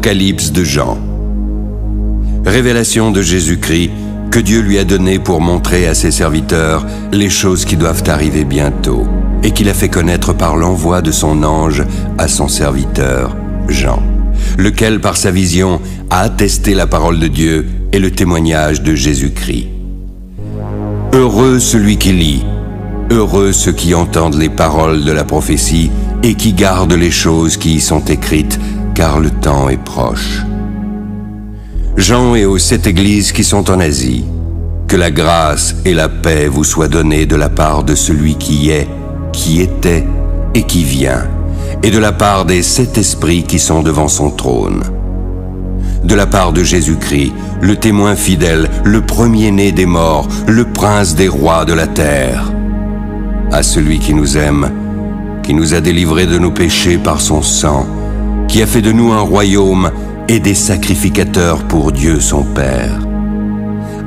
l'Apocalypse de Jean. Révélation de Jésus-Christ que Dieu lui a donnée pour montrer à ses serviteurs les choses qui doivent arriver bientôt et qu'il a fait connaître par l'envoi de son ange à son serviteur Jean, lequel par sa vision a attesté la parole de Dieu et le témoignage de Jésus-Christ. Heureux celui qui lit, heureux ceux qui entendent les paroles de la prophétie et qui gardent les choses qui y sont écrites, car le temps est proche. Jean et aux 7 églises qui sont en Asie, que la grâce et la paix vous soient données de la part de celui qui est, qui était et qui vient, et de la part des 7 esprits qui sont devant son trône. De la part de Jésus-Christ, le témoin fidèle, le premier-né des morts, le prince des rois de la terre. À celui qui nous aime, qui nous a délivrés de nos péchés par son sang, qui a fait de nous un royaume et des sacrificateurs pour Dieu son Père.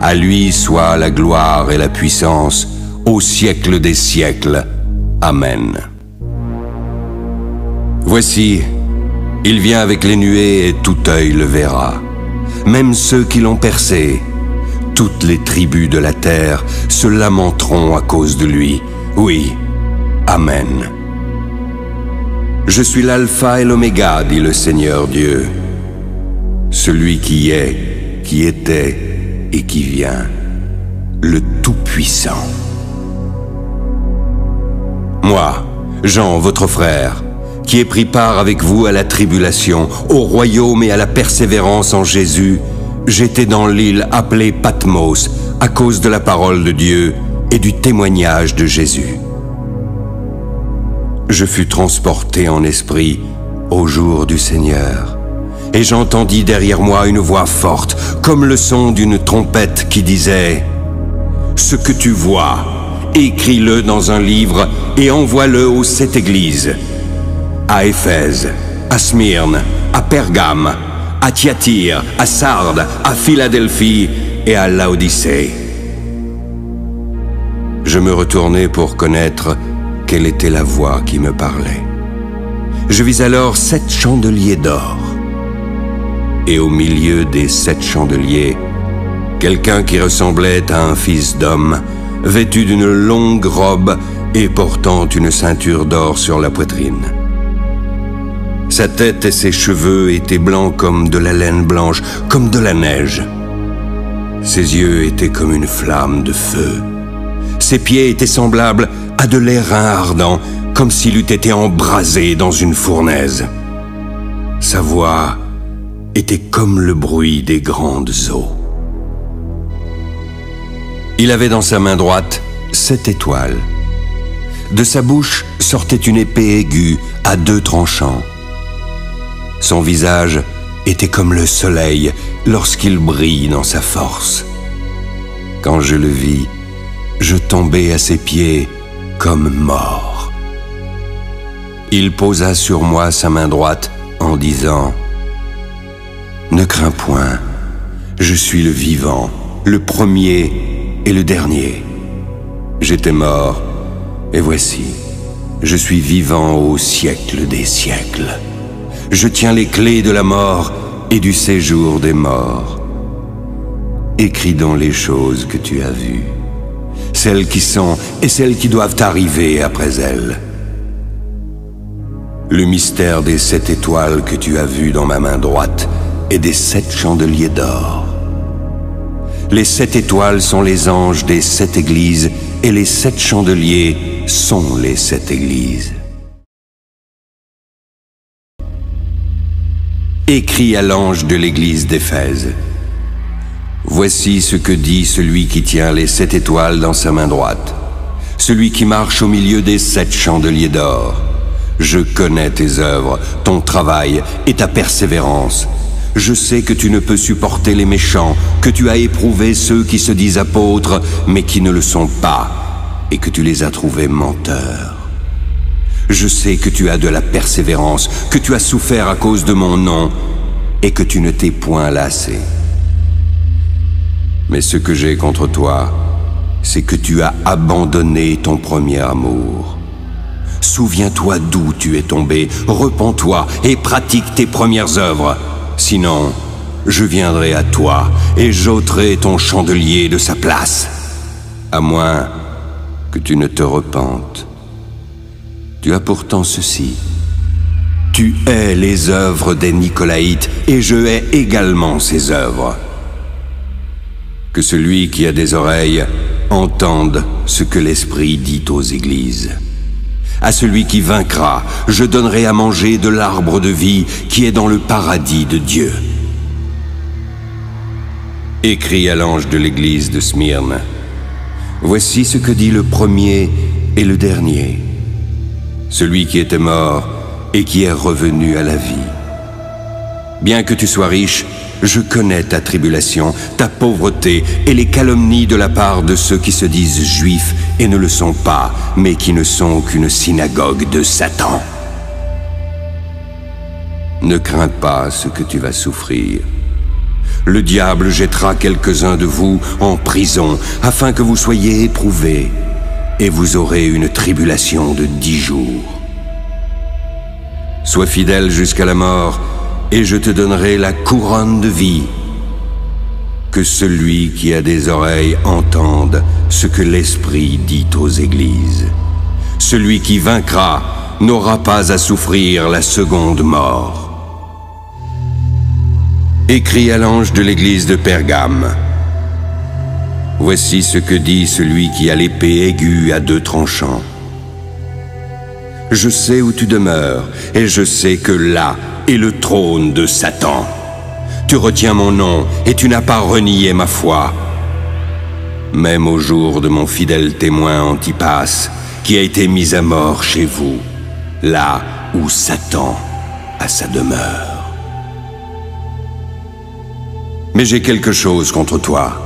À lui soit la gloire et la puissance au siècle des siècles. Amen. Voici, il vient avec les nuées et tout œil le verra, même ceux qui l'ont percé. Toutes les tribus de la terre se lamenteront à cause de lui. Oui, Amen. Je suis l'alpha et l'oméga, dit le Seigneur Dieu, celui qui est, qui était et qui vient, le Tout-Puissant. Moi, Jean, votre frère, qui ai pris part avec vous à la tribulation, au royaume et à la persévérance en Jésus, j'étais dans l'île appelée Patmos à cause de la parole de Dieu et du témoignage de Jésus. Je fus transporté en esprit au jour du Seigneur, et j'entendis derrière moi une voix forte, comme le son d'une trompette qui disait « Ce que tu vois, écris-le dans un livre et envoie-le aux 7 églises, à Éphèse, à Smyrne, à Pergame, à Thyatire, à Sardes, à Philadelphie et à Laodicée. » Je me retournai pour connaître quelle était la voix qui me parlait. Je vis alors 7 chandeliers d'or. Et au milieu des 7 chandeliers, quelqu'un qui ressemblait à un fils d'homme, vêtu d'une longue robe et portant une ceinture d'or sur la poitrine. Sa tête et ses cheveux étaient blancs comme de la laine blanche, comme de la neige. Ses yeux étaient comme une flamme de feu. Ses pieds étaient semblables à de l'airain ardent, comme s'il eût été embrasé dans une fournaise. Sa voix était comme le bruit des grandes eaux. Il avait dans sa main droite 7 étoiles. De sa bouche sortait une épée aiguë à 2 tranchants. Son visage était comme le soleil lorsqu'il brille dans sa force. Quand je le vis, je tombai à ses pieds comme mort. Il posa sur moi sa main droite en disant « Ne crains point, je suis le vivant, le premier et le dernier. J'étais mort, et voici, je suis vivant au siècle des siècles. Je tiens les clés de la mort et du séjour des morts. Écris donc les choses que tu as vues, celles qui sont et celles qui doivent arriver après elles. Le mystère des 7 étoiles que tu as vues dans ma main droite et des 7 chandeliers d'or. Les 7 étoiles sont les anges des 7 églises et les 7 chandeliers sont les 7 églises. Écris à l'ange de l'église d'Éphèse. Voici ce que dit celui qui tient les 7 étoiles dans sa main droite, celui qui marche au milieu des 7 chandeliers d'or. Je connais tes œuvres, ton travail et ta persévérance. Je sais que tu ne peux supporter les méchants, que tu as éprouvé ceux qui se disent apôtres, mais qui ne le sont pas, et que tu les as trouvés menteurs. Je sais que tu as de la persévérance, que tu as souffert à cause de mon nom, et que tu ne t'es point lassé. Mais ce que j'ai contre toi, c'est que tu as abandonné ton premier amour. Souviens-toi d'où tu es tombé, repens-toi et pratique tes premières œuvres. sinon je viendrai à toi et j'ôterai ton chandelier de sa place, à moins que tu ne te repentes. Tu as pourtant ceci. Tu hais les œuvres des Nicolaïtes, et je hais également ces œuvres. Que celui qui a des oreilles entende ce que l'Esprit dit aux églises. À celui qui vaincra, je donnerai à manger de l'arbre de vie qui est dans le paradis de Dieu. Écris à l'ange de l'église de Smyrne. Voici ce que dit le premier et le dernier, celui qui était mort et qui est revenu à la vie. Bien que tu sois riche, je connais ta tribulation, ta pauvreté et les calomnies de la part de ceux qui se disent juifs et ne le sont pas, mais qui ne sont qu'une synagogue de Satan. Ne crains pas ce que tu vas souffrir. Le diable jettera quelques-uns de vous en prison, afin que vous soyez éprouvés, et vous aurez une tribulation de 10 jours. Sois fidèle jusqu'à la mort, et je te donnerai la couronne de vie. Que celui qui a des oreilles entende ce que l'Esprit dit aux églises. Celui qui vaincra n'aura pas à souffrir la seconde mort. Écris à l'ange de l'église de Pergame. Voici ce que dit celui qui a l'épée aiguë à 2 tranchants. Je sais où tu demeures, et je sais que là est le trône de Satan. Tu retiens mon nom, et tu n'as pas renié ma foi. Même au jour de mon fidèle témoin Antipas, qui a été mis à mort chez vous, là où Satan a sa demeure. Mais j'ai quelque chose contre toi.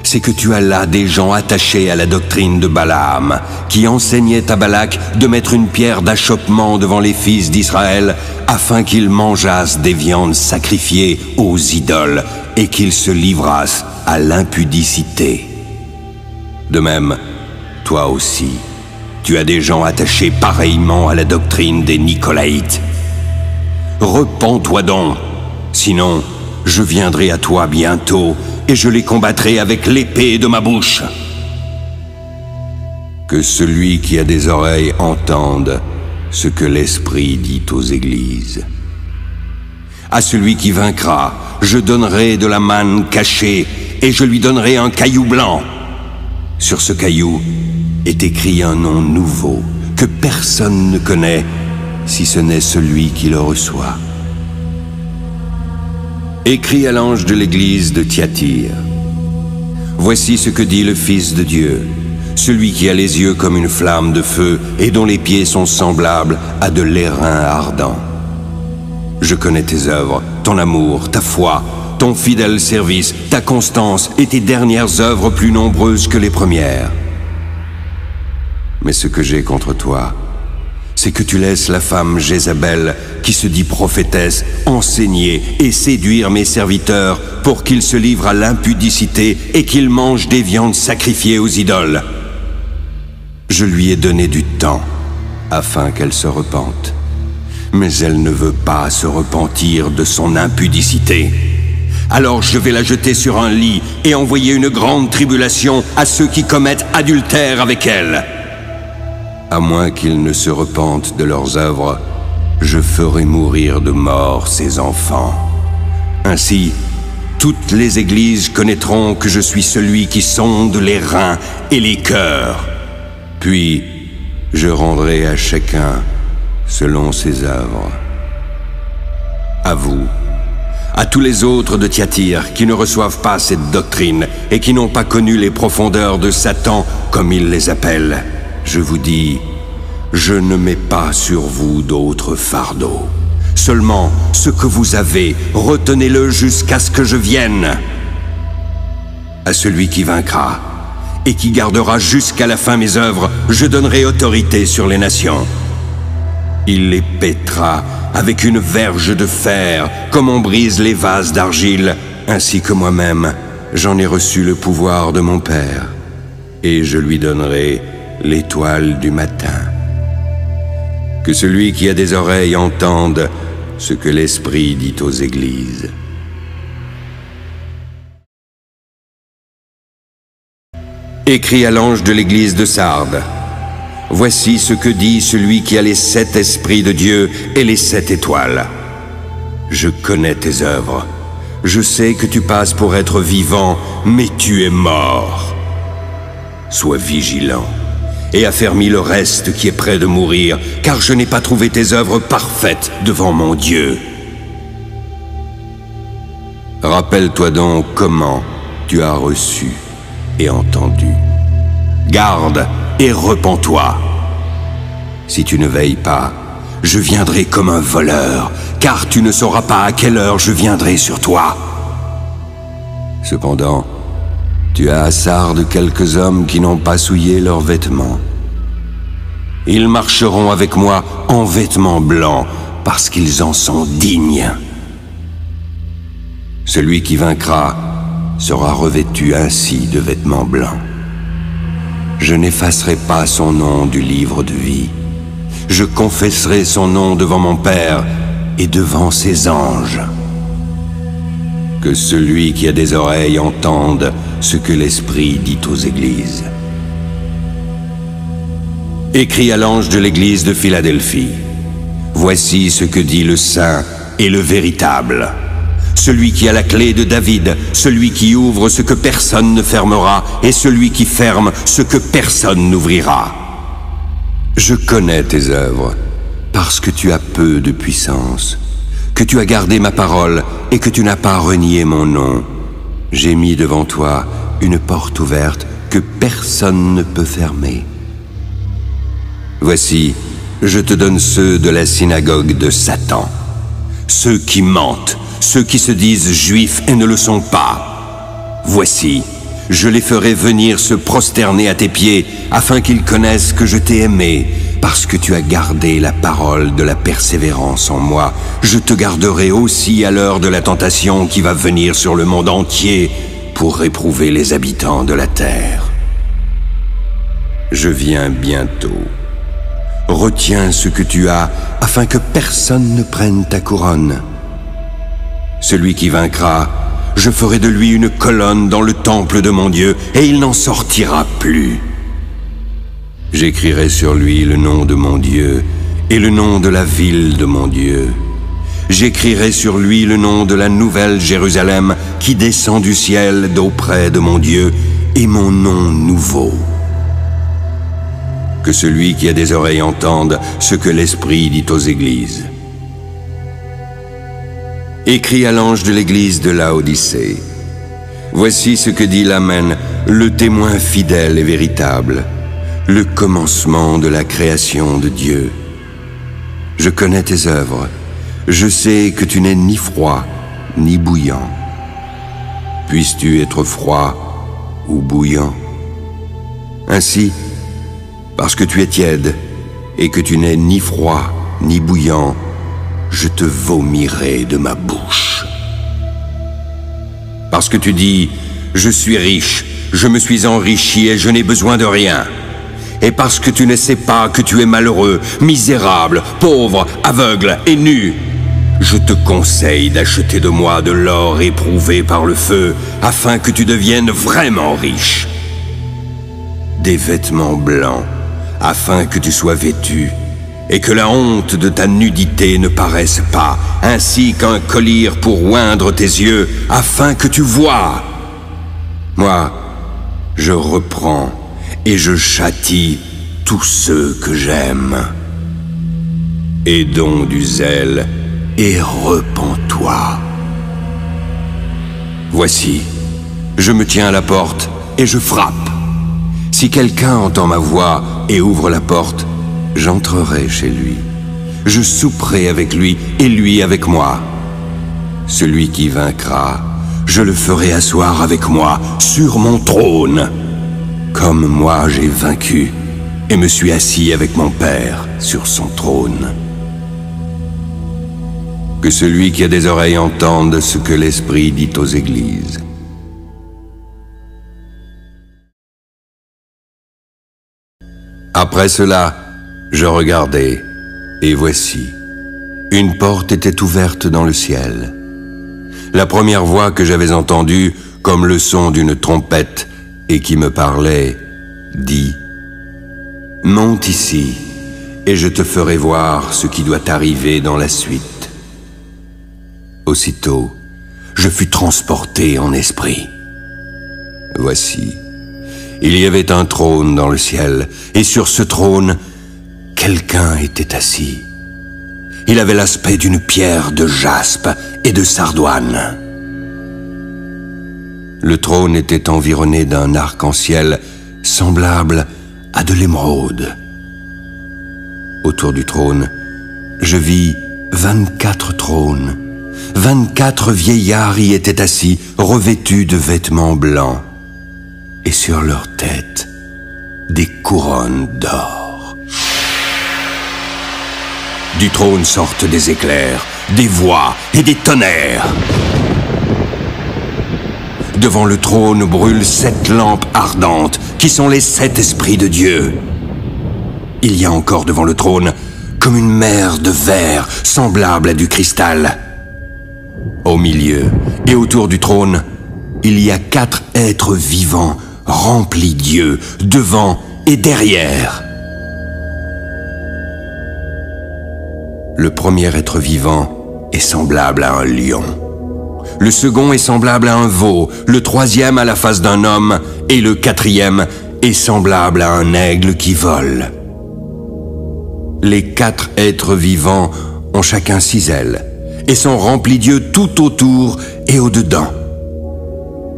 C'est que tu as là des gens attachés à la doctrine de Balaam, qui enseignait à Balak de mettre une pierre d'achoppement devant les fils d'Israël, afin qu'ils mangeassent des viandes sacrifiées aux idoles, et qu'ils se livrassent à l'impudicité. De même, toi aussi, tu as des gens attachés pareillement à la doctrine des Nicolaïtes. Repens-toi donc, sinon je viendrai à toi bientôt, et je les combattrai avec l'épée de ma bouche. Que celui qui a des oreilles entende ce que l'Esprit dit aux églises. À celui qui vaincra, je donnerai de la manne cachée, et je lui donnerai un caillou blanc. Sur ce caillou est écrit un nom nouveau, que personne ne connaît, si ce n'est celui qui le reçoit. Écris à l'ange de l'église de Thyatire. Voici ce que dit le Fils de Dieu, celui qui a les yeux comme une flamme de feu et dont les pieds sont semblables à de l'airain ardent. Je connais tes œuvres, ton amour, ta foi, ton fidèle service, ta constance et tes dernières œuvres plus nombreuses que les premières. Mais ce que j'ai contre toi, c'est que tu laisses la femme Jézabel, qui se dit prophétesse, enseigner et séduire mes serviteurs pour qu'ils se livrent à l'impudicité et qu'ils mangent des viandes sacrifiées aux idoles. Je lui ai donné du temps, afin qu'elle se repente. Mais elle ne veut pas se repentir de son impudicité. Alors je vais la jeter sur un lit et envoyer une grande tribulation à ceux qui commettent adultère avec elle. À moins qu'ils ne se repentent de leurs œuvres, je ferai mourir de mort ses enfants. Ainsi, toutes les églises connaîtront que je suis celui qui sonde les reins et les cœurs. Puis, je rendrai à chacun selon ses œuvres. À vous, à tous les autres de Thyatire qui ne reçoivent pas cette doctrine et qui n'ont pas connu les profondeurs de Satan, comme il les appelle, je vous dis, je ne mets pas sur vous d'autres fardeaux. Seulement, ce que vous avez, retenez-le jusqu'à ce que je vienne. À celui qui vaincra et qui gardera jusqu'à la fin mes œuvres, je donnerai autorité sur les nations. Il les pétera avec une verge de fer, comme on brise les vases d'argile, ainsi que moi-même, j'en ai reçu le pouvoir de mon Père, et je lui donnerai l'étoile du matin. Que celui qui a des oreilles entende ce que l'Esprit dit aux églises. Écris à l'ange de l'église de Sardes. Voici ce que dit celui qui a les 7 esprits de Dieu et les 7 étoiles. Je connais tes œuvres. Je sais que tu passes pour être vivant, mais tu es mort. Sois vigilant et affermis le reste qui est près de mourir, car je n'ai pas trouvé tes œuvres parfaites devant mon Dieu. Rappelle-toi donc comment tu as reçu et entendu. Garde et repens-toi. Si tu ne veilles pas, je viendrai comme un voleur, car tu ne sauras pas à quelle heure je viendrai sur toi. Cependant, tu as à Sardes quelques hommes qui n'ont pas souillé leurs vêtements. Ils marcheront avec moi en vêtements blancs, parce qu'ils en sont dignes. Celui qui vaincra sera revêtu ainsi de vêtements blancs. Je n'effacerai pas son nom du livre de vie. Je confesserai son nom devant mon Père et devant ses anges. Que celui qui a des oreilles entende ce que l'Esprit dit aux églises. Écris à l'ange de l'église de Philadelphie. Voici ce que dit le Saint et le véritable. Celui qui a la clé de David, celui qui ouvre ce que personne ne fermera, et celui qui ferme ce que personne n'ouvrira. Je connais tes œuvres, parce que tu as peu de puissance, que tu as gardé ma parole et que tu n'as pas renié mon nom. J'ai mis devant toi une porte ouverte que personne ne peut fermer. Voici, je te donne ceux de la synagogue de Satan, ceux qui mentent, ceux qui se disent juifs et ne le sont pas. Voici, je les ferai venir se prosterner à tes pieds, afin qu'ils connaissent que je t'ai aimé, parce que tu as gardé la parole de la persévérance en moi. Je te garderai aussi à l'heure de la tentation qui va venir sur le monde entier pour réprouver les habitants de la terre. Je viens bientôt. Retiens ce que tu as, afin que personne ne prenne ta couronne. Celui qui vaincra, je ferai de lui une colonne dans le temple de mon Dieu, et il n'en sortira plus. J'écrirai sur lui le nom de mon Dieu, et le nom de la ville de mon Dieu. J'écrirai sur lui le nom de la nouvelle Jérusalem, qui descend du ciel d'auprès de mon Dieu, et mon nom nouveau. Que celui qui a des oreilles entende ce que l'Esprit dit aux églises. Écris à l'ange de l'église de Laodicée. Voici ce que dit l'Amen, le témoin fidèle et véritable, le commencement de la création de Dieu. Je connais tes œuvres. Je sais que tu n'es ni froid, ni bouillant. Puisses-tu être froid ou bouillant? Ainsi, parce que tu es tiède et que tu n'es ni froid, ni bouillant, je te vomirai de ma bouche. Parce que tu dis, je suis riche, je me suis enrichi et je n'ai besoin de rien. Et parce que tu ne sais pas que tu es malheureux, misérable, pauvre, aveugle et nu, je te conseille d'acheter de moi de l'or éprouvé par le feu, afin que tu deviennes vraiment riche. Des vêtements blancs, afin que tu sois vêtu, et que la honte de ta nudité ne paraisse pas, ainsi qu'un collier pour oindre tes yeux, afin que tu vois. Moi, je reprends et je châtie tous ceux que j'aime. Aie donc du zèle et repens-toi. Voici, je me tiens à la porte et je frappe. Si quelqu'un entend ma voix et ouvre la porte, j'entrerai chez lui. Je souperai avec lui et lui avec moi. Celui qui vaincra, je le ferai asseoir avec moi sur mon trône, comme moi j'ai vaincu et me suis assis avec mon Père sur son trône. Que celui qui a des oreilles entende ce que l'Esprit dit aux églises. Après cela, je regardai, et voici, Une porte était ouverte dans le ciel. La première voix que j'avais entendue, comme le son d'une trompette, et qui me parlait, dit « Monte ici, et je te ferai voir ce qui doit arriver dans la suite. » Aussitôt, je fus transporté en esprit. Voici, il y avait un trône dans le ciel, et sur ce trône, quelqu'un était assis. Il avait l'aspect d'une pierre de jaspe et de sardoine. Le trône était environné d'un arc-en-ciel semblable à de l'émeraude. Autour du trône, je vis 24 trônes. 24 vieillards y étaient assis, revêtus de vêtements blancs. Et sur leurs têtes, des couronnes d'or. Du trône sortent des éclairs, des voix et des tonnerres. Devant le trône brûlent 7 lampes ardentes, qui sont les 7 esprits de Dieu. Il y a encore devant le trône, comme une mer de verre, semblable à du cristal. Au milieu et autour du trône, il y a 4 êtres vivants, remplis d'yeux, devant et derrière. Le premier être vivant est semblable à un lion. Le second est semblable à un veau, le troisième à la face d'un homme, et le quatrième est semblable à un aigle qui vole. Les 4 êtres vivants ont chacun 6 ailes, et sont remplis d'yeux tout autour et au-dedans.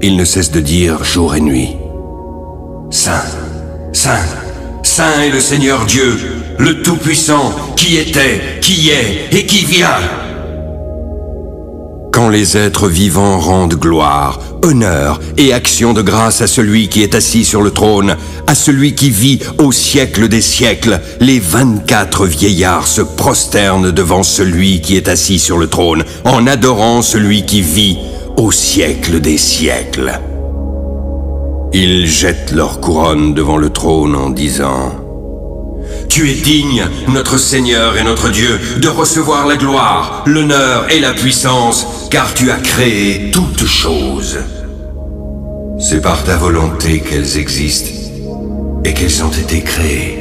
Ils ne cessent de dire jour et nuit, « Saint, Saint, Saint est le Seigneur Dieu, le Tout-Puissant, qui était, qui est et qui vient. » Quand les êtres vivants rendent gloire, honneur et action de grâce à celui qui est assis sur le trône, à celui qui vit au siècle des siècles, les 24 vieillards se prosternent devant celui qui est assis sur le trône, en adorant celui qui vit au siècle des siècles. Ils jettent leur couronne devant le trône en disant « Tu es digne, notre Seigneur et notre Dieu, de recevoir la gloire, l'honneur et la puissance, car tu as créé toutes choses. C'est par ta volonté qu'elles existent et qu'elles ont été créées. »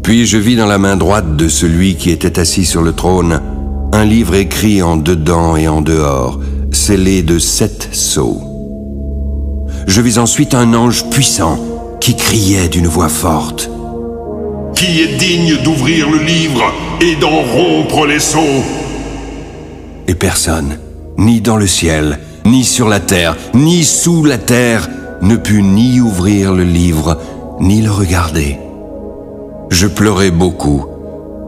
Puis je vis dans la main droite de celui qui était assis sur le trône un livre écrit en dedans et en dehors, scellé de 7 sceaux. Je vis ensuite un ange puissant qui criait d'une voix forte. « Qui est digne d'ouvrir le livre et d'en rompre les sceaux ?» Et personne, ni dans le ciel, ni sur la terre, ni sous la terre, ne put ni ouvrir le livre, ni le regarder. Je pleurais beaucoup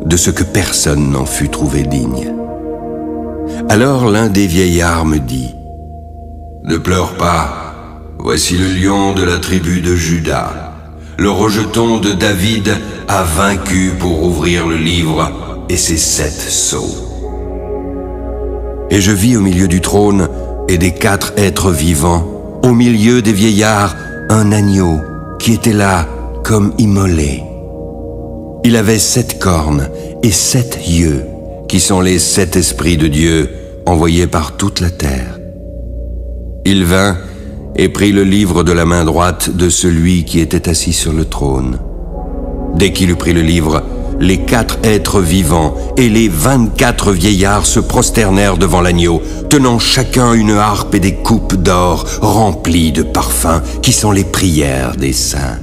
de ce que personne n'en fut trouvé digne. Alors l'un des vieillards me dit « Ne pleure pas, voici le lion de la tribu de Juda. Le rejeton de David a vaincu pour ouvrir le livre et ses 7 sceaux. » Et je vis au milieu du trône et des 4 êtres vivants, au milieu des vieillards, un agneau qui était là comme immolé. Il avait 7 cornes et 7 yeux, qui sont les 7 esprits de Dieu envoyés par toute la terre. Il vint et prit le livre de la main droite de celui qui était assis sur le trône. Dès qu'il eut pris le livre, les 4 êtres vivants et les 24 vieillards se prosternèrent devant l'agneau, tenant chacun une harpe et des coupes d'or remplies de parfums, qui sont les prières des saints.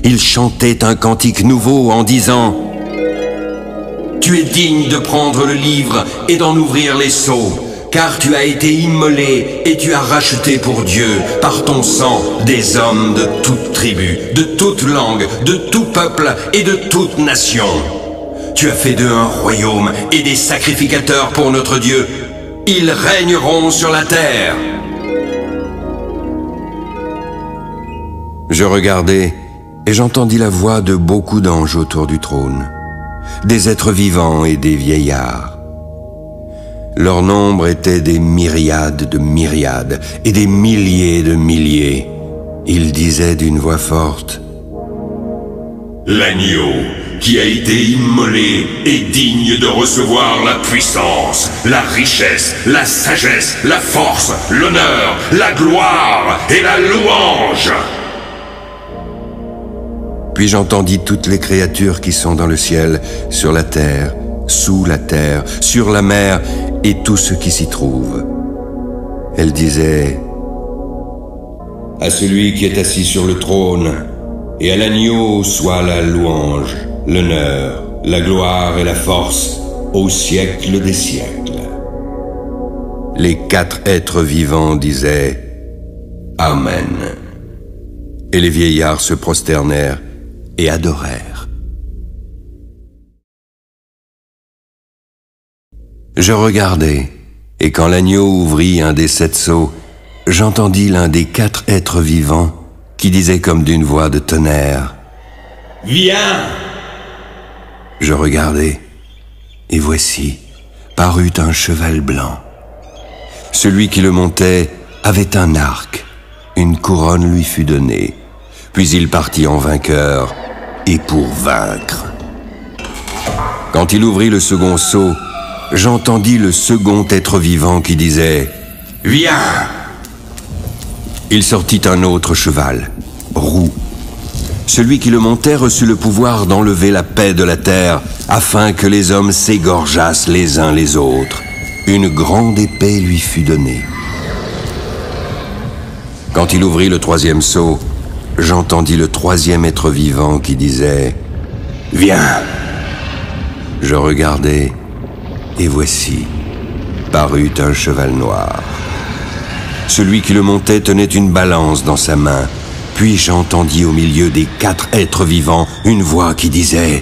Ils chantaient un cantique nouveau en disant « Tu es digne de prendre le livre et d'en ouvrir les sceaux, car tu as été immolé et tu as racheté pour Dieu, par ton sang, des hommes de toute tribu, de toute langue, de tout peuple et de toute nation. Tu as fait d'eux un royaume et des sacrificateurs pour notre Dieu. Ils régneront sur la terre. » Je regardai et j'entendis la voix de beaucoup d'anges autour du trône, des êtres vivants et des vieillards. Leur nombre était des myriades de myriades et des milliers de milliers. Ils disaient d'une voix forte : « L'agneau qui a été immolé est digne de recevoir la puissance, la richesse, la sagesse, la force, l'honneur, la gloire et la louange. Puis j'entendis toutes les créatures qui sont dans le ciel, sur la terre, sous la terre, sur la mer, et tout ce qui s'y trouve. Elles disaient: à celui qui est assis sur le trône, et à l'agneau soit la louange, l'honneur, la gloire et la force, au siècle des siècles. Les 4 êtres vivants disaient: Amen. Et les vieillards se prosternèrent et adorèrent. Je regardai, et quand l'agneau ouvrit un des 7 sceaux, j'entendis l'un des 4 êtres vivants qui disait comme d'une voix de tonnerre: Viens! Je regardai, et voici, parut un cheval blanc. Celui qui le montait avait un arc, une couronne lui fut donnée, puis il partit en vainqueur, et pour vaincre. Quand il ouvrit le second sceau, j'entendis le second être vivant qui disait: Viens! Il sortit un autre cheval, roux. Celui qui le montait reçut le pouvoir d'enlever la paix de la terre, afin que les hommes s'égorgeassent les uns les autres. Une grande épée lui fut donnée. Quand il ouvrit le 3e sceau, j'entendis le 3e être vivant qui disait: Viens! Je regardai, et voici, parut un cheval noir. Celui qui le montait tenait une balance dans sa main. Puis j'entendis au milieu des 4 êtres vivants une voix qui disait: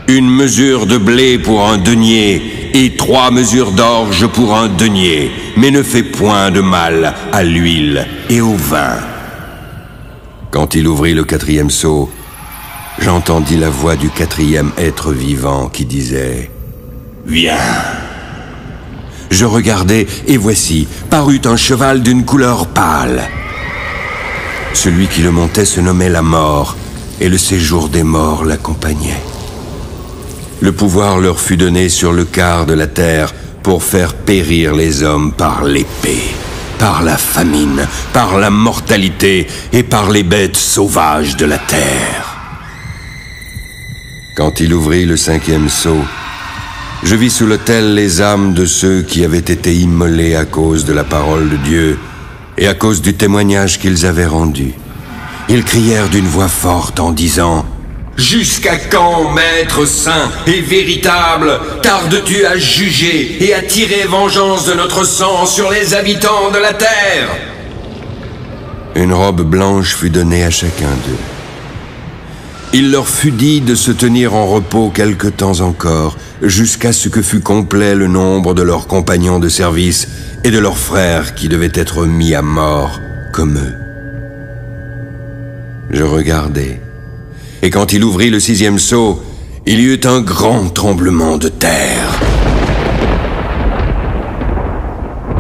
une mesure de blé pour un denier et 3 mesures d'orge pour un denier, mais ne fais point de mal à l'huile et au vin. Quand il ouvrit le 4e sceau, j'entendis la voix du 4e être vivant qui disait: Viens! Je regardai, et voici, parut un cheval d'une couleur pâle. Celui qui le montait se nommait la mort, et le séjour des morts l'accompagnait. Le pouvoir leur fut donné sur le quart de la terre pour faire périr les hommes par l'épée, par la famine, par la mortalité et par les bêtes sauvages de la terre. Quand il ouvrit le 5e sceau, je vis sous l'autel les âmes de ceux qui avaient été immolés à cause de la parole de Dieu et à cause du témoignage qu'ils avaient rendu. Ils crièrent d'une voix forte en disant: Jusqu'à quand, Maître saint et véritable, tardes-tu à juger et à tirer vengeance de notre sang sur les habitants de la terre? Une robe blanche fut donnée à chacun d'eux. Il leur fut dit de se tenir en repos quelque temps encore, jusqu'à ce que fût complet le nombre de leurs compagnons de service et de leurs frères qui devaient être mis à mort comme eux. Je regardai, et quand il ouvrit le 6e sceau, il y eut un grand tremblement de terre.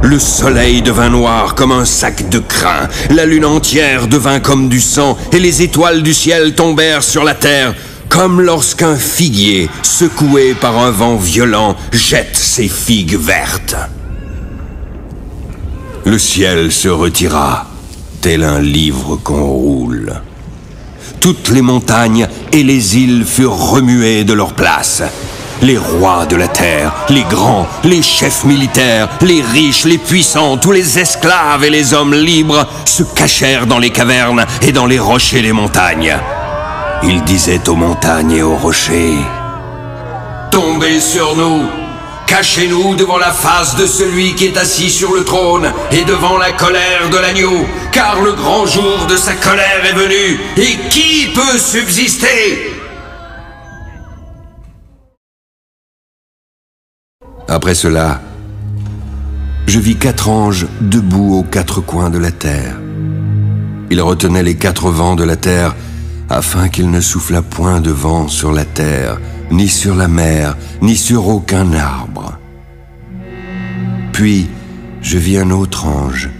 Le soleil devint noir comme un sac de crin, la lune entière devint comme du sang, et les étoiles du ciel tombèrent sur la terre, comme lorsqu'un figuier, secoué par un vent violent, jette ses figues vertes. Le ciel se retira, tel un livre qu'on roule. Toutes les montagnes et les îles furent remuées de leur place. Les rois de la terre, les grands, les chefs militaires, les riches, les puissants, tous les esclaves et les hommes libres se cachèrent dans les cavernes et dans les rochers des montagnes. Ils disaient aux montagnes et aux rochers: Tombez sur nous! Cachez-nous devant la face de celui qui est assis sur le trône et devant la colère de l'agneau, car le grand jour de sa colère est venu, et qui peut subsister? Après cela, je vis 4 anges debout aux 4 coins de la terre. Ils retenaient les 4 vents de la terre, afin qu'il ne soufflât point de vent sur la terre, ni sur la mer, ni sur aucun arbre. Puis, je vis un autre ange,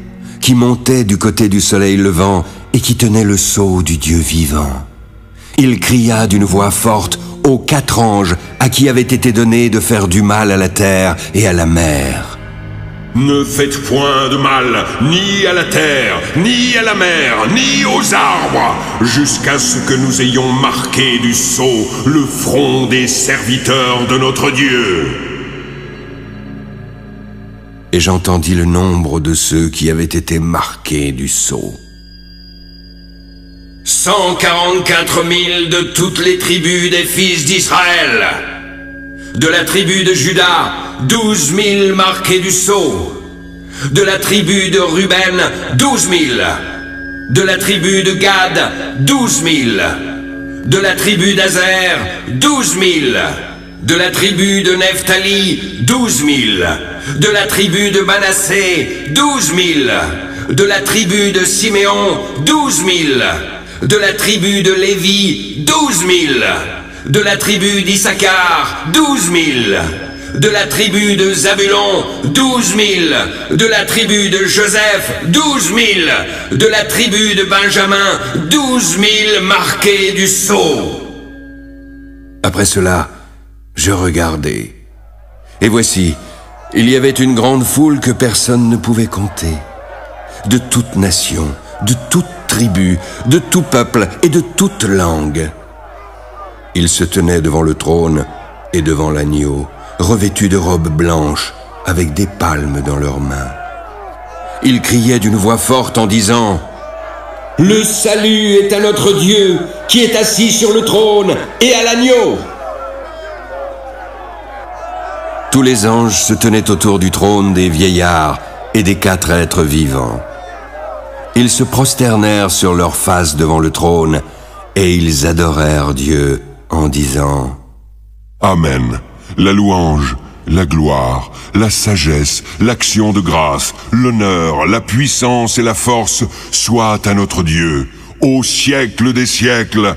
qui montait du côté du soleil levant et qui tenait le sceau du Dieu vivant. Il cria d'une voix forte aux 4 anges à qui avait été donné de faire du mal à la terre et à la mer. Ne faites point de mal, ni à la terre, ni à la mer, ni aux arbres, jusqu'à ce que nous ayons marqué du sceau le front des serviteurs de notre Dieu. Et j'entendis le nombre de ceux qui avaient été marqués du sceau. 144 000 de toutes les tribus des fils d'Israël. De la tribu de Juda, 12 000 marqués du sceau. De la tribu de Ruben, 12 000. De la tribu de Gad, 12 000. De la tribu d'Azer, 12 000. De la tribu de Nephtali, 12 000. De la tribu de Manassé, 12 000. De la tribu de Siméon, 12 000. De la tribu de Lévi, 12 000. De la tribu d'Issachar, 12 000. De la tribu de Zabulon, 12 000. De la tribu de Joseph, 12 000. De la tribu de Benjamin, 12 000 marqués du sceau. Après cela, je regardai. Et voici, il y avait une grande foule que personne ne pouvait compter. De toute nation, de toute tribu, de tout peuple et de toute langue. Ils se tenaient devant le trône et devant l'agneau, revêtus de robes blanches, avec des palmes dans leurs mains. Ils criaient d'une voix forte en disant: « Le salut est à notre Dieu, qui est assis sur le trône et à l'agneau !» Tous les anges se tenaient autour du trône des vieillards et des 4 êtres vivants. Ils se prosternèrent sur leurs faces devant le trône, et ils adorèrent Dieu en disant: « Amen. La louange, la gloire, la sagesse, l'action de grâce, l'honneur, la puissance et la force soient à notre Dieu, au siècle des siècles.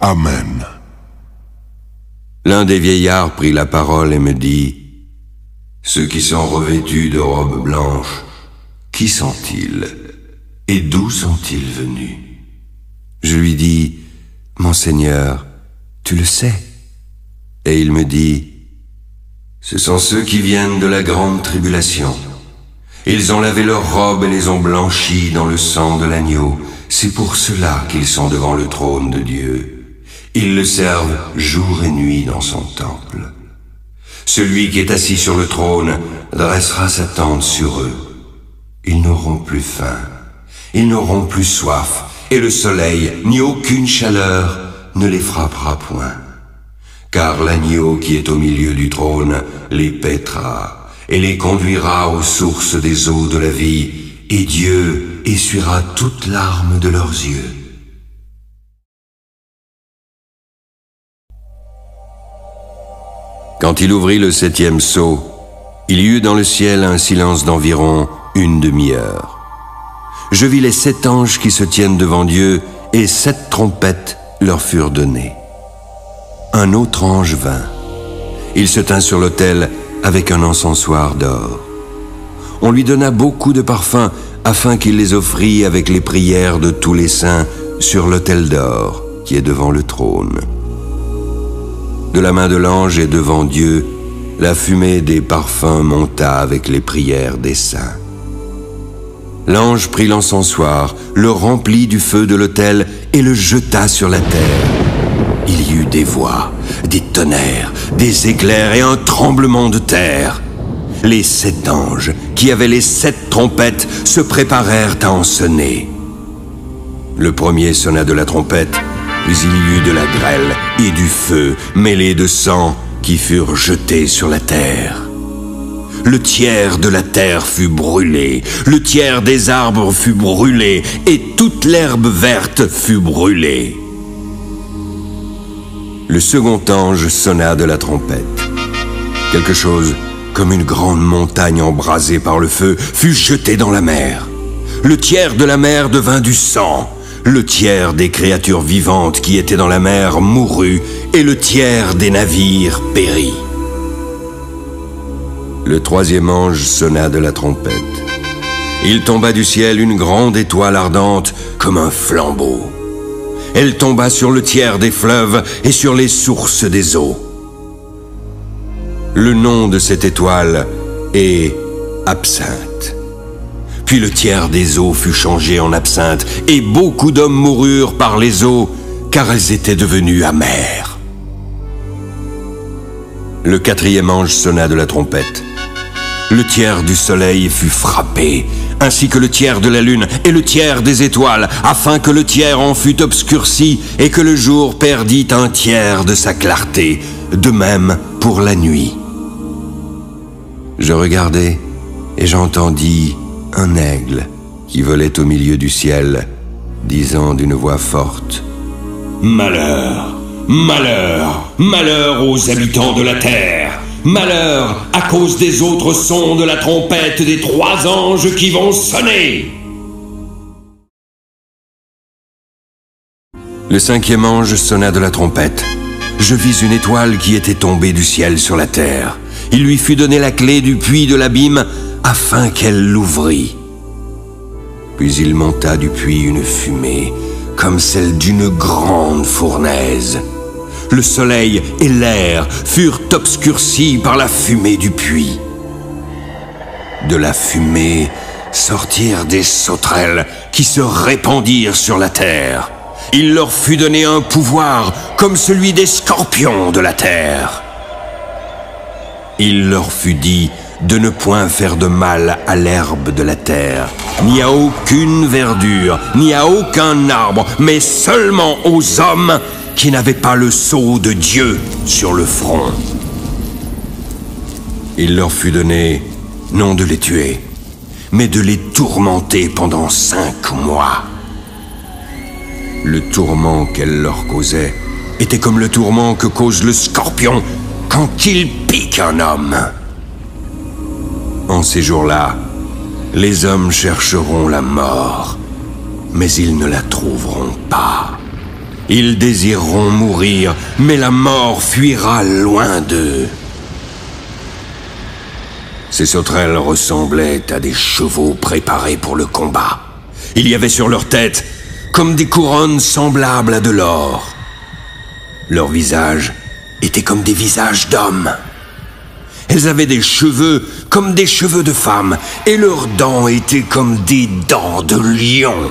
Amen. » L'un des vieillards prit la parole et me dit: « Ceux qui sont revêtus de robes blanches, qui sont-ils? Et d'où sont-ils venus ?» Je lui dis: « Mon Seigneur, tu le sais. » Et il me dit: « Ce sont ceux qui viennent de la grande tribulation. Ils ont lavé leurs robes et les ont blanchies dans le sang de l'agneau. C'est pour cela qu'ils sont devant le trône de Dieu. Ils le servent jour et nuit dans son temple. Celui qui est assis sur le trône dressera sa tente sur eux. Ils n'auront plus faim, ils n'auront plus soif, et le soleil ni aucune chaleur ne les frappera point. Car l'agneau qui est au milieu du trône les paîtra et les conduira aux sources des eaux de la vie, et Dieu essuiera toute larme de leurs yeux. » Quand il ouvrit le 7e sceau, il y eut dans le ciel un silence d'environ une demi-heure. Je vis les 7 anges qui se tiennent devant Dieu, et 7 trompettes leur furent données. Un autre ange vint. Il se tint sur l'autel avec un encensoir d'or. On lui donna beaucoup de parfums afin qu'il les offrît avec les prières de tous les saints sur l'autel d'or qui est devant le trône. De la main de l'ange et devant Dieu, la fumée des parfums monta avec les prières des saints. L'ange prit l'encensoir, le remplit du feu de l'autel et le jeta sur la terre. Il y eut des voix, des tonnerres, des éclairs et un tremblement de terre. Les 7 anges, qui avaient les 7 trompettes, se préparèrent à en sonner. Le premier sonna de la trompette, puis il y eut de la grêle et du feu mêlés de sang qui furent jetés sur la terre. Le tiers de la terre fut brûlé, le tiers des arbres fut brûlé, et toute l'herbe verte fut brûlée. Le second ange sonna de la trompette. Quelque chose comme une grande montagne embrasée par le feu fut jeté dans la mer. Le tiers de la mer devint du sang. Le tiers des créatures vivantes qui étaient dans la mer mourut, et le tiers des navires périt. Le troisième ange sonna de la trompette. Il tomba du ciel une grande étoile ardente comme un flambeau. elle tomba sur le tiers des fleuves et sur les sources des eaux. Le nom de cette étoile est Absinthe. Puis le tiers des eaux fut changé en absinthe, et beaucoup d'hommes moururent par les eaux, car elles étaient devenues amères. Le quatrième ange sonna de la trompette. Le tiers du soleil fut frappé, ainsi que le tiers de la lune et le tiers des étoiles, afin que le tiers en fût obscurci et que le jour perdît un tiers de sa clarté, de même pour la nuit. Je regardai et j'entendis un aigle qui volait au milieu du ciel, disant d'une voix forte: Malheur, malheur, malheur aux habitants de la terre. Malheur à cause des autres sons de la trompette des 3 anges qui vont sonner. Le cinquième ange sonna de la trompette. Je vis une étoile qui était tombée du ciel sur la terre. Il lui fut donné la clé du puits de l'abîme afin qu'elle l'ouvrît. Puis il monta du puits une fumée comme celle d'une grande fournaise. Le soleil et l'air furent obscurcis par la fumée du puits. De la fumée sortirent des sauterelles qui se répandirent sur la terre. Il leur fut donné un pouvoir comme celui des scorpions de la terre. Il leur fut dit de ne point faire de mal à l'herbe de la terre, ni à aucune verdure, ni à aucun arbre, mais seulement aux hommes qui n'avaient pas le sceau de Dieu sur le front. Il leur fut donné non de les tuer, mais de les tourmenter pendant 5 mois. Le tourment qu'elle leur causait était comme le tourment que cause le scorpion quand il pique un homme. En ces jours-là, les hommes chercheront la mort, mais ils ne la trouveront pas. Ils désireront mourir, mais la mort fuira loin d'eux. Ces sauterelles ressemblaient à des chevaux préparés pour le combat. Il y avait sur leur tête comme des couronnes semblables à de l'or. Leurs visages étaient comme des visages d'hommes. Elles avaient des cheveux comme des cheveux de femmes, et leurs dents étaient comme des dents de lion.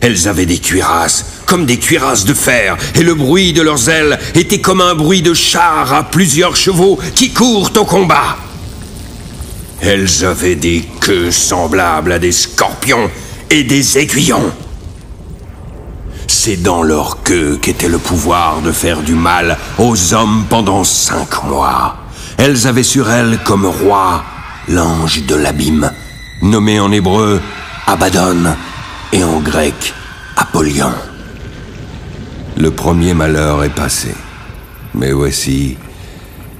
Elles avaient des cuirasses comme des cuirasses de fer, et le bruit de leurs ailes était comme un bruit de chars à plusieurs chevaux qui courent au combat. Elles avaient des queues semblables à des scorpions et des aiguillons. C'est dans leur queue qu'était le pouvoir de faire du mal aux hommes pendant 5 mois. Elles avaient sur elles comme roi l'ange de l'abîme, nommé en hébreu Abaddon et en grec Apollyon. Le premier malheur est passé, mais voici,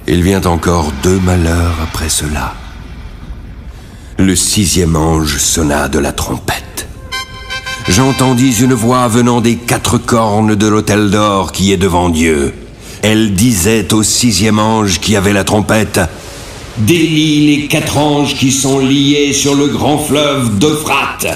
il vient encore 2 malheurs après cela. Le 6e ange sonna de la trompette. J'entendis une voix venant des 4 cornes de l'autel d'or qui est devant Dieu. Elle disait au 6e ange qui avait la trompette: Délie les 4 anges qui sont liés sur le grand fleuve d'Euphrate.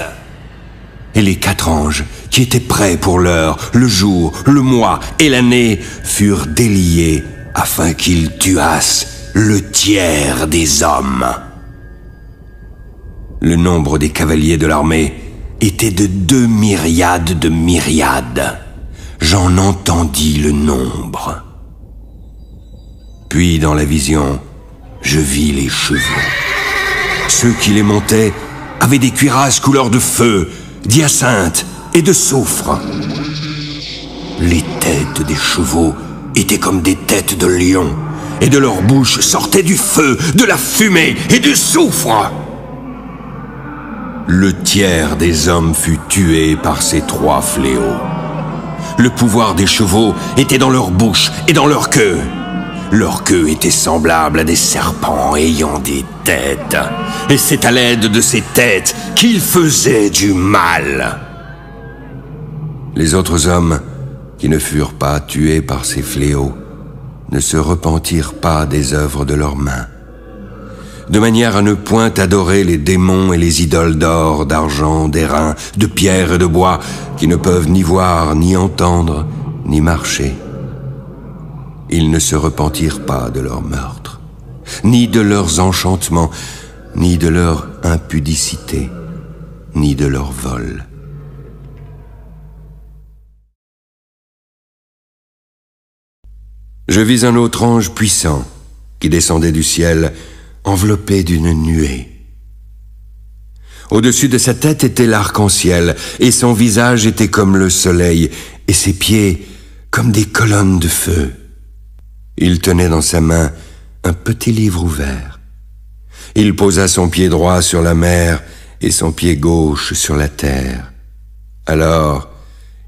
Et les 4 anges qui étaient prêts pour l'heure, le jour, le mois et l'année furent déliés afin qu'ils tuassent le tiers des hommes. Le nombre des cavaliers de l'armée était de 2 myriades de myriades. J'en entendis le nombre. Puis dans la vision, je vis les chevaux. Ceux qui les montaient avaient des cuirasses couleur de feu, d'hyacinthe et de soufre. Les têtes des chevaux étaient comme des têtes de lions, et de leur bouche sortait du feu, de la fumée et du soufre. Le tiers des hommes fut tué par ces 3 fléaux. Le pouvoir des chevaux était dans leur bouche et dans leur queue. Leur queue était semblable à des serpents ayant des têtes. Et c'est à l'aide de ces têtes qu'ils faisaient du mal. Les autres hommes, qui ne furent pas tués par ces fléaux, ne se repentirent pas des œuvres de leurs mains. de manière à ne point adorer les démons et les idoles d'or, d'argent, d'airain, de pierre et de bois, qui ne peuvent ni voir, ni entendre, ni marcher. Ils ne se repentirent pas de leur meurtre, ni de leurs enchantements, ni de leur impudicité, ni de leur vol. Je vis un autre ange puissant qui descendait du ciel, enveloppé d'une nuée. Au-dessus de sa tête était l'arc-en-ciel, et son visage était comme le soleil, et ses pieds comme des colonnes de feu. Il tenait dans sa main un petit livre ouvert. Il posa son pied droit sur la mer et son pied gauche sur la terre. Alors,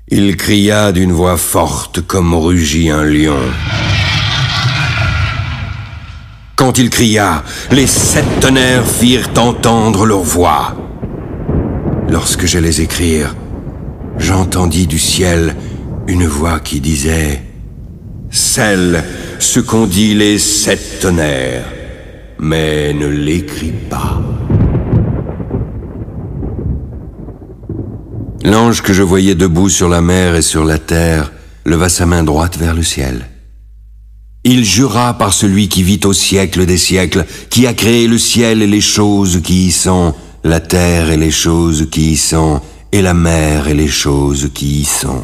il cria d'une voix forte comme rugit un lion. Quand il cria, les 7 tonnerres firent entendre leur voix. Lorsque j'allais écrire, j'entendis du ciel une voix qui disait « Scelle ce qu'ont dit les 7 tonnerres, mais ne l'écris pas. » L'ange que je voyais debout sur la mer et sur la terre leva sa main droite vers le ciel. Il jura par celui qui vit au siècle des siècles, qui a créé le ciel et les choses qui y sont, la terre et les choses qui y sont, et la mer et les choses qui y sont.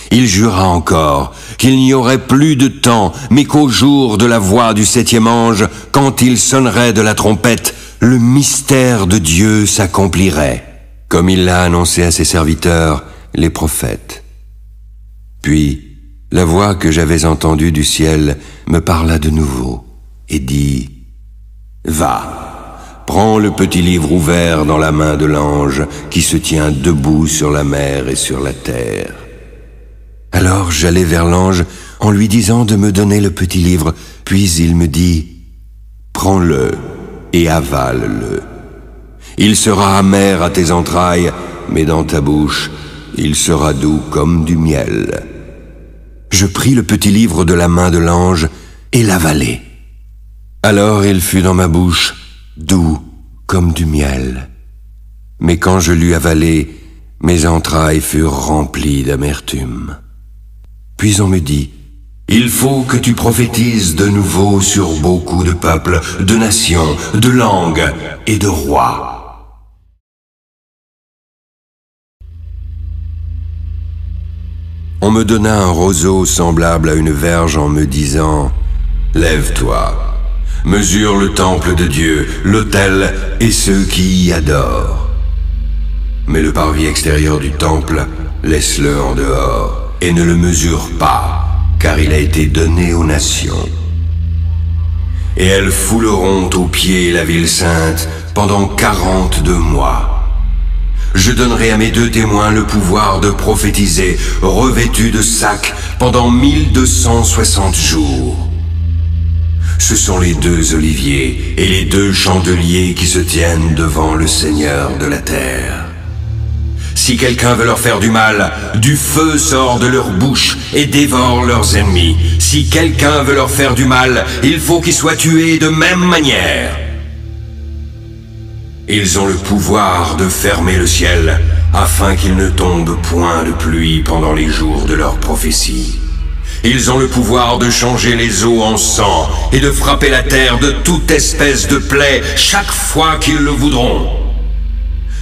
Il jura encore qu'il n'y aurait plus de temps, mais qu'au jour de la voix du 7e ange, quand il sonnerait de la trompette, le mystère de Dieu s'accomplirait, comme il l'a annoncé à ses serviteurs, les prophètes. Puis, la voix que j'avais entendue du ciel me parla de nouveau et dit « Va, prends le petit livre ouvert dans la main de l'ange qui se tient debout sur la mer et sur la terre. » Alors j'allai vers l'ange en lui disant de me donner le petit livre, puis il me dit « Prends-le et avale-le. Il sera amer à tes entrailles, mais dans ta bouche, il sera doux comme du miel. » Je pris le petit livre de la main de l'ange et l'avalai. Alors il fut dans ma bouche, doux comme du miel. Mais quand je l'eus avalé, mes entrailles furent remplies d'amertume. Puis on me dit, « Il faut que tu prophétises de nouveau sur beaucoup de peuples, de nations, de langues et de rois. » On me donna un roseau semblable à une verge en me disant « Lève-toi, mesure le temple de Dieu, l'autel et ceux qui y adorent. Mais le parvis extérieur du temple, laisse-le en dehors et ne le mesure pas, car il a été donné aux nations. Et elles fouleront aux pieds la ville sainte pendant 42 mois. Je donnerai à mes 2 témoins le pouvoir de prophétiser, revêtus de sacs, pendant 1260 jours. Ce sont les 2 oliviers et les 2 chandeliers qui se tiennent devant le Seigneur de la terre. Si quelqu'un veut leur faire du mal, du feu sort de leur bouche et dévore leurs ennemis. Si quelqu'un veut leur faire du mal, il faut qu'il soit tué de même manière. Ils ont le pouvoir de fermer le ciel, afin qu'il ne tombe point de pluie pendant les jours de leur prophétie. Ils ont le pouvoir de changer les eaux en sang et de frapper la terre de toute espèce de plaie chaque fois qu'ils le voudront.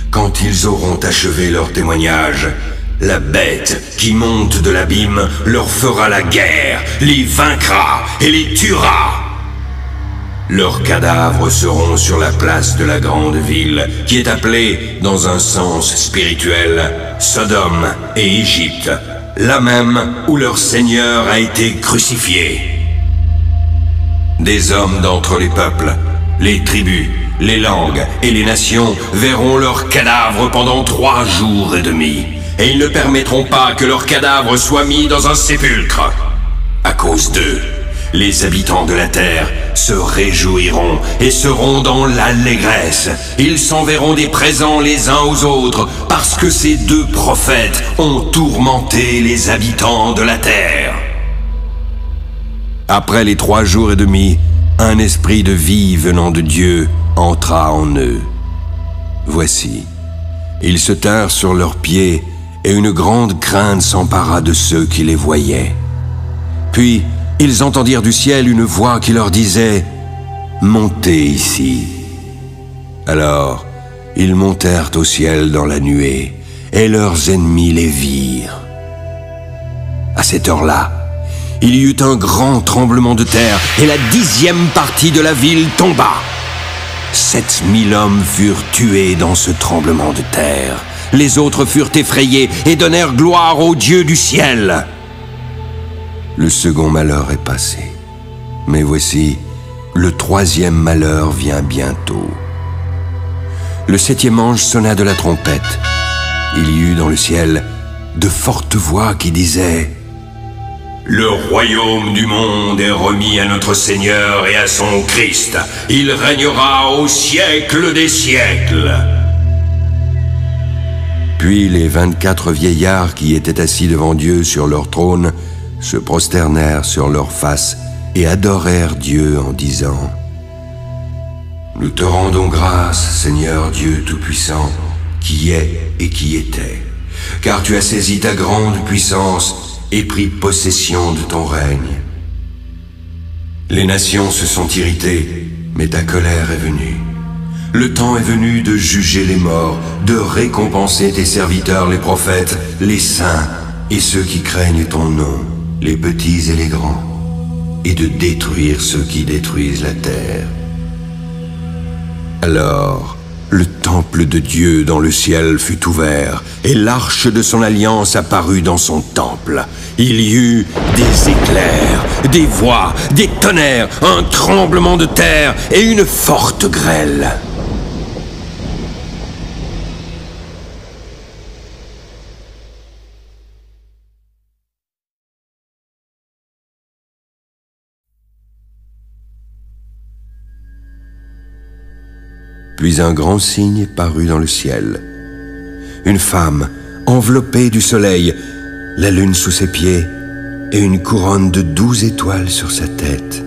Quand ils auront achevé leur témoignage, la bête qui monte de l'abîme leur fera la guerre, les vaincra et les tuera. Leurs cadavres seront sur la place de la grande ville, qui est appelée, dans un sens spirituel, Sodome et Égypte, là même où leur Seigneur a été crucifié. Des hommes d'entre les peuples, les tribus, les langues et les nations verront leurs cadavres pendant 3 jours et demi, et ils ne permettront pas que leurs cadavres soient mis dans un sépulcre. À cause d'eux, les habitants de la terre se réjouiront et seront dans l'allégresse. Ils s'enverront des présents les uns aux autres parce que ces 2 prophètes ont tourmenté les habitants de la terre. Après les 3 jours et demi, un esprit de vie venant de Dieu entra en eux. Voici, ils se tinrent sur leurs pieds, et une grande crainte s'empara de ceux qui les voyaient. Puis, ils entendirent du ciel une voix qui leur disait « Montez ici ». Alors, ils montèrent au ciel dans la nuée, et leurs ennemis les virent. À cette heure-là, il y eut un grand tremblement de terre, et la 10e partie de la ville tomba. 7000 hommes furent tués dans ce tremblement de terre. Les autres furent effrayés et donnèrent gloire au Dieu du ciel. Le second malheur est passé. Mais voici, le 3e malheur vient bientôt. Le 7e ange sonna de la trompette. Il y eut dans le ciel de fortes voix qui disaient « Le royaume du monde est remis à notre Seigneur et à son Christ. Il régnera au siècle des siècles. » Puis les 24 vieillards qui étaient assis devant Dieu sur leur trône se prosternèrent sur leurs faces et adorèrent Dieu en disant « Nous te rendons grâce, Seigneur Dieu Tout-Puissant, qui est et qui était, car tu as saisi ta grande puissance et pris possession de ton règne. Les nations se sont irritées, mais ta colère est venue. Le temps est venu de juger les morts, de récompenser tes serviteurs les prophètes, les saints et ceux qui craignent ton nom, les petits et les grands, et de détruire ceux qui détruisent la terre. » Alors, le temple de Dieu dans le ciel fut ouvert, et l'arche de son alliance apparut dans son temple. Il y eut des éclairs, des voix, des tonnerres, un tremblement de terre et une forte grêle. Puis un grand signe parut dans le ciel. Une femme, enveloppée du soleil, la lune sous ses pieds, et une couronne de 12 étoiles sur sa tête.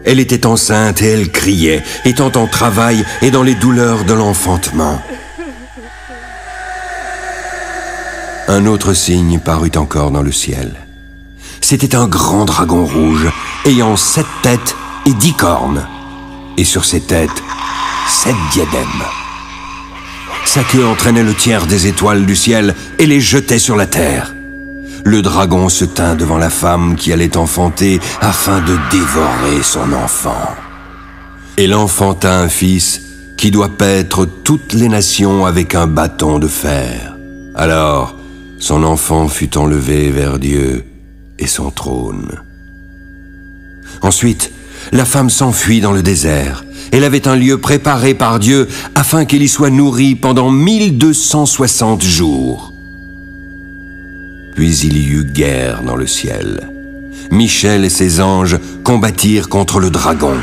Elle était enceinte et elle criait, étant en travail et dans les douleurs de l'enfantement. Un autre signe parut encore dans le ciel. C'était un grand dragon rouge, ayant 7 têtes et 10 cornes, et sur ses têtes, 7 diadèmes. Sa queue entraînait le tiers des étoiles du ciel et les jetait sur la terre. Le dragon se tint devant la femme qui allait enfanter afin de dévorer son enfant. Elle enfanta un fils qui doit paître toutes les nations avec un bâton de fer. Alors, son enfant fut enlevé vers Dieu et son trône. Ensuite, la femme s'enfuit dans le désert. Elle avait un lieu préparé par Dieu afin qu'elle y soit nourrie pendant 1260 jours. Puis il y eut guerre dans le ciel. Michel et ses anges combattirent contre le dragon.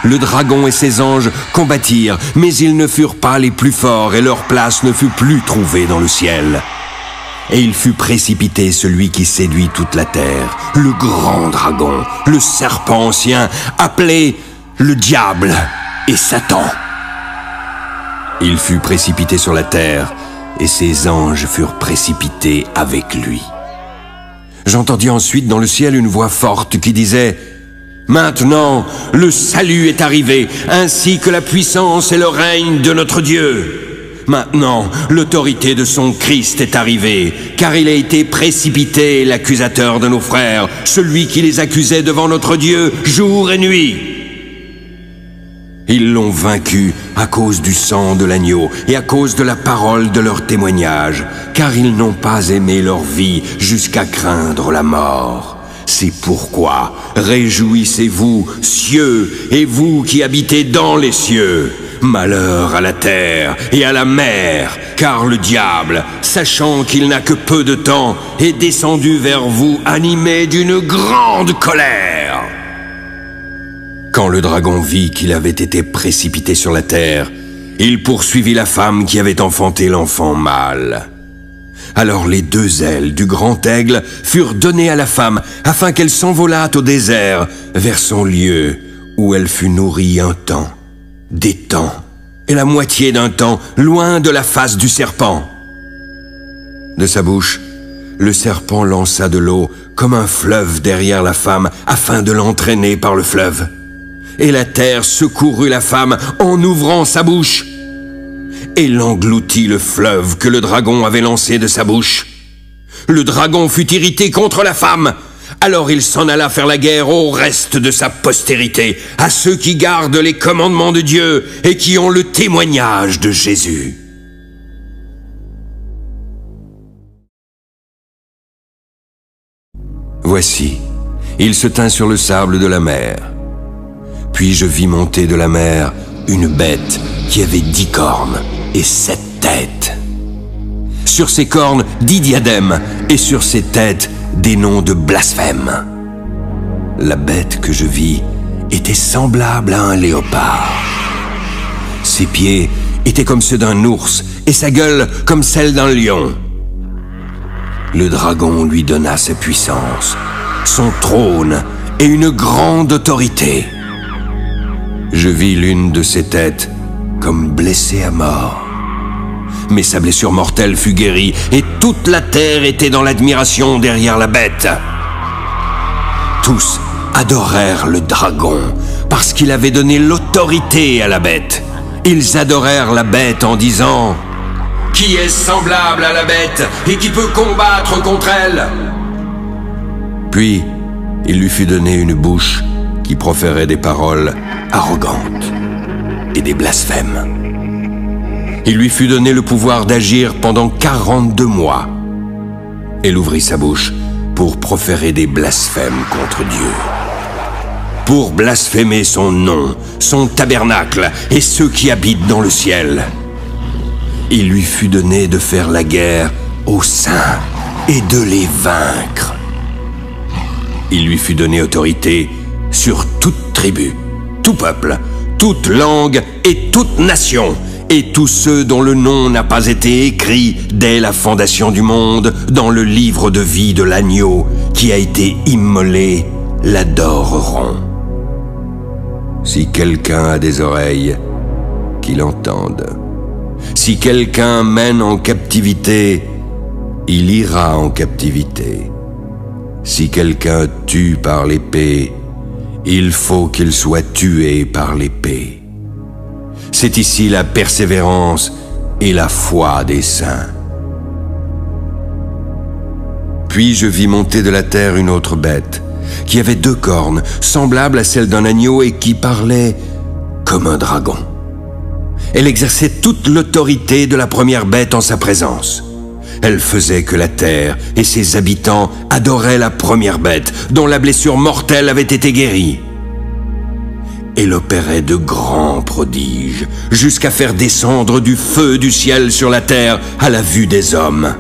Le dragon et ses anges combattirent, mais ils ne furent pas les plus forts et leur place ne fut plus trouvée dans le ciel. Et il fut précipité celui qui séduit toute la terre, le grand dragon, le serpent ancien, appelé le diable et Satan. Il fut précipité sur la terre, et ses anges furent précipités avec lui. J'entendis ensuite dans le ciel une voix forte qui disait « Maintenant, le salut est arrivé, ainsi que la puissance et le règne de notre Dieu. Maintenant, l'autorité de son Christ est arrivée, car il a été précipité, l'accusateur de nos frères, celui qui les accusait devant notre Dieu jour et nuit. Ils l'ont vaincu à cause du sang de l'agneau et à cause de la parole de leur témoignage, car ils n'ont pas aimé leur vie jusqu'à craindre la mort. C'est pourquoi réjouissez-vous, cieux, et vous qui habitez dans les cieux. Malheur à la terre et à la mer, car le diable, sachant qu'il n'a que peu de temps, est descendu vers vous animé d'une grande colère. » Quand le dragon vit qu'il avait été précipité sur la terre, il poursuivit la femme qui avait enfanté l'enfant mâle. Alors les 2 ailes du grand aigle furent données à la femme afin qu'elle s'envolât au désert vers son lieu où elle fut nourrie un temps, des temps, et la moitié d'un temps, loin de la face du serpent. De sa bouche, le serpent lança de l'eau comme un fleuve derrière la femme, afin de l'entraîner par le fleuve. Et la terre secourut la femme en ouvrant sa bouche, et l'engloutit le fleuve que le dragon avait lancé de sa bouche. Le dragon fut irrité contre la femme. Alors il s'en alla faire la guerre au reste de sa postérité, à ceux qui gardent les commandements de Dieu et qui ont le témoignage de Jésus. Voici, il se tint sur le sable de la mer. Puis je vis monter de la mer une bête qui avait 10 cornes et 7 têtes. Sur ses cornes 10 diadèmes et sur ses têtes des noms de blasphème. La bête que je vis était semblable à un léopard. Ses pieds étaient comme ceux d'un ours et sa gueule comme celle d'un lion. Le dragon lui donna sa puissance, son trône et une grande autorité. Je vis l'une de ses têtes comme blessée à mort. Mais sa blessure mortelle fut guérie, et toute la terre était dans l'admiration derrière la bête. Tous adorèrent le dragon, parce qu'il avait donné l'autorité à la bête. Ils adorèrent la bête en disant « Qui est semblable à la bête, et qui peut combattre contre elle ?» Puis, il lui fut donné une bouche qui proférait des paroles arrogantes et des blasphèmes. Il lui fut donné le pouvoir d'agir pendant 42 mois. Elle ouvrit sa bouche pour proférer des blasphèmes contre Dieu. Pour blasphémer son nom, son tabernacle et ceux qui habitent dans le ciel. Il lui fut donné de faire la guerre aux saints et de les vaincre. Il lui fut donné autorité sur toute tribu, tout peuple, toute langue et toute nation, et tous ceux dont le nom n'a pas été écrit dès la fondation du monde dans le livre de vie de l'agneau qui a été immolé l'adoreront. Si quelqu'un a des oreilles, qu'il entende. Si quelqu'un mène en captivité, il ira en captivité. Si quelqu'un tue par l'épée, il faut qu'il soit tué par l'épée. C'est ici la persévérance et la foi des saints. Puis je vis monter de la terre une autre bête, qui avait 2 cornes, semblables à celles d'un agneau et qui parlait comme un dragon. Elle exerçait toute l'autorité de la première bête en sa présence. Elle faisait que la terre et ses habitants adoraient la première bête, dont la blessure mortelle avait été guérie. Elle opérait de grands prodiges, jusqu'à faire descendre du feu du ciel sur la terre à la vue des hommes.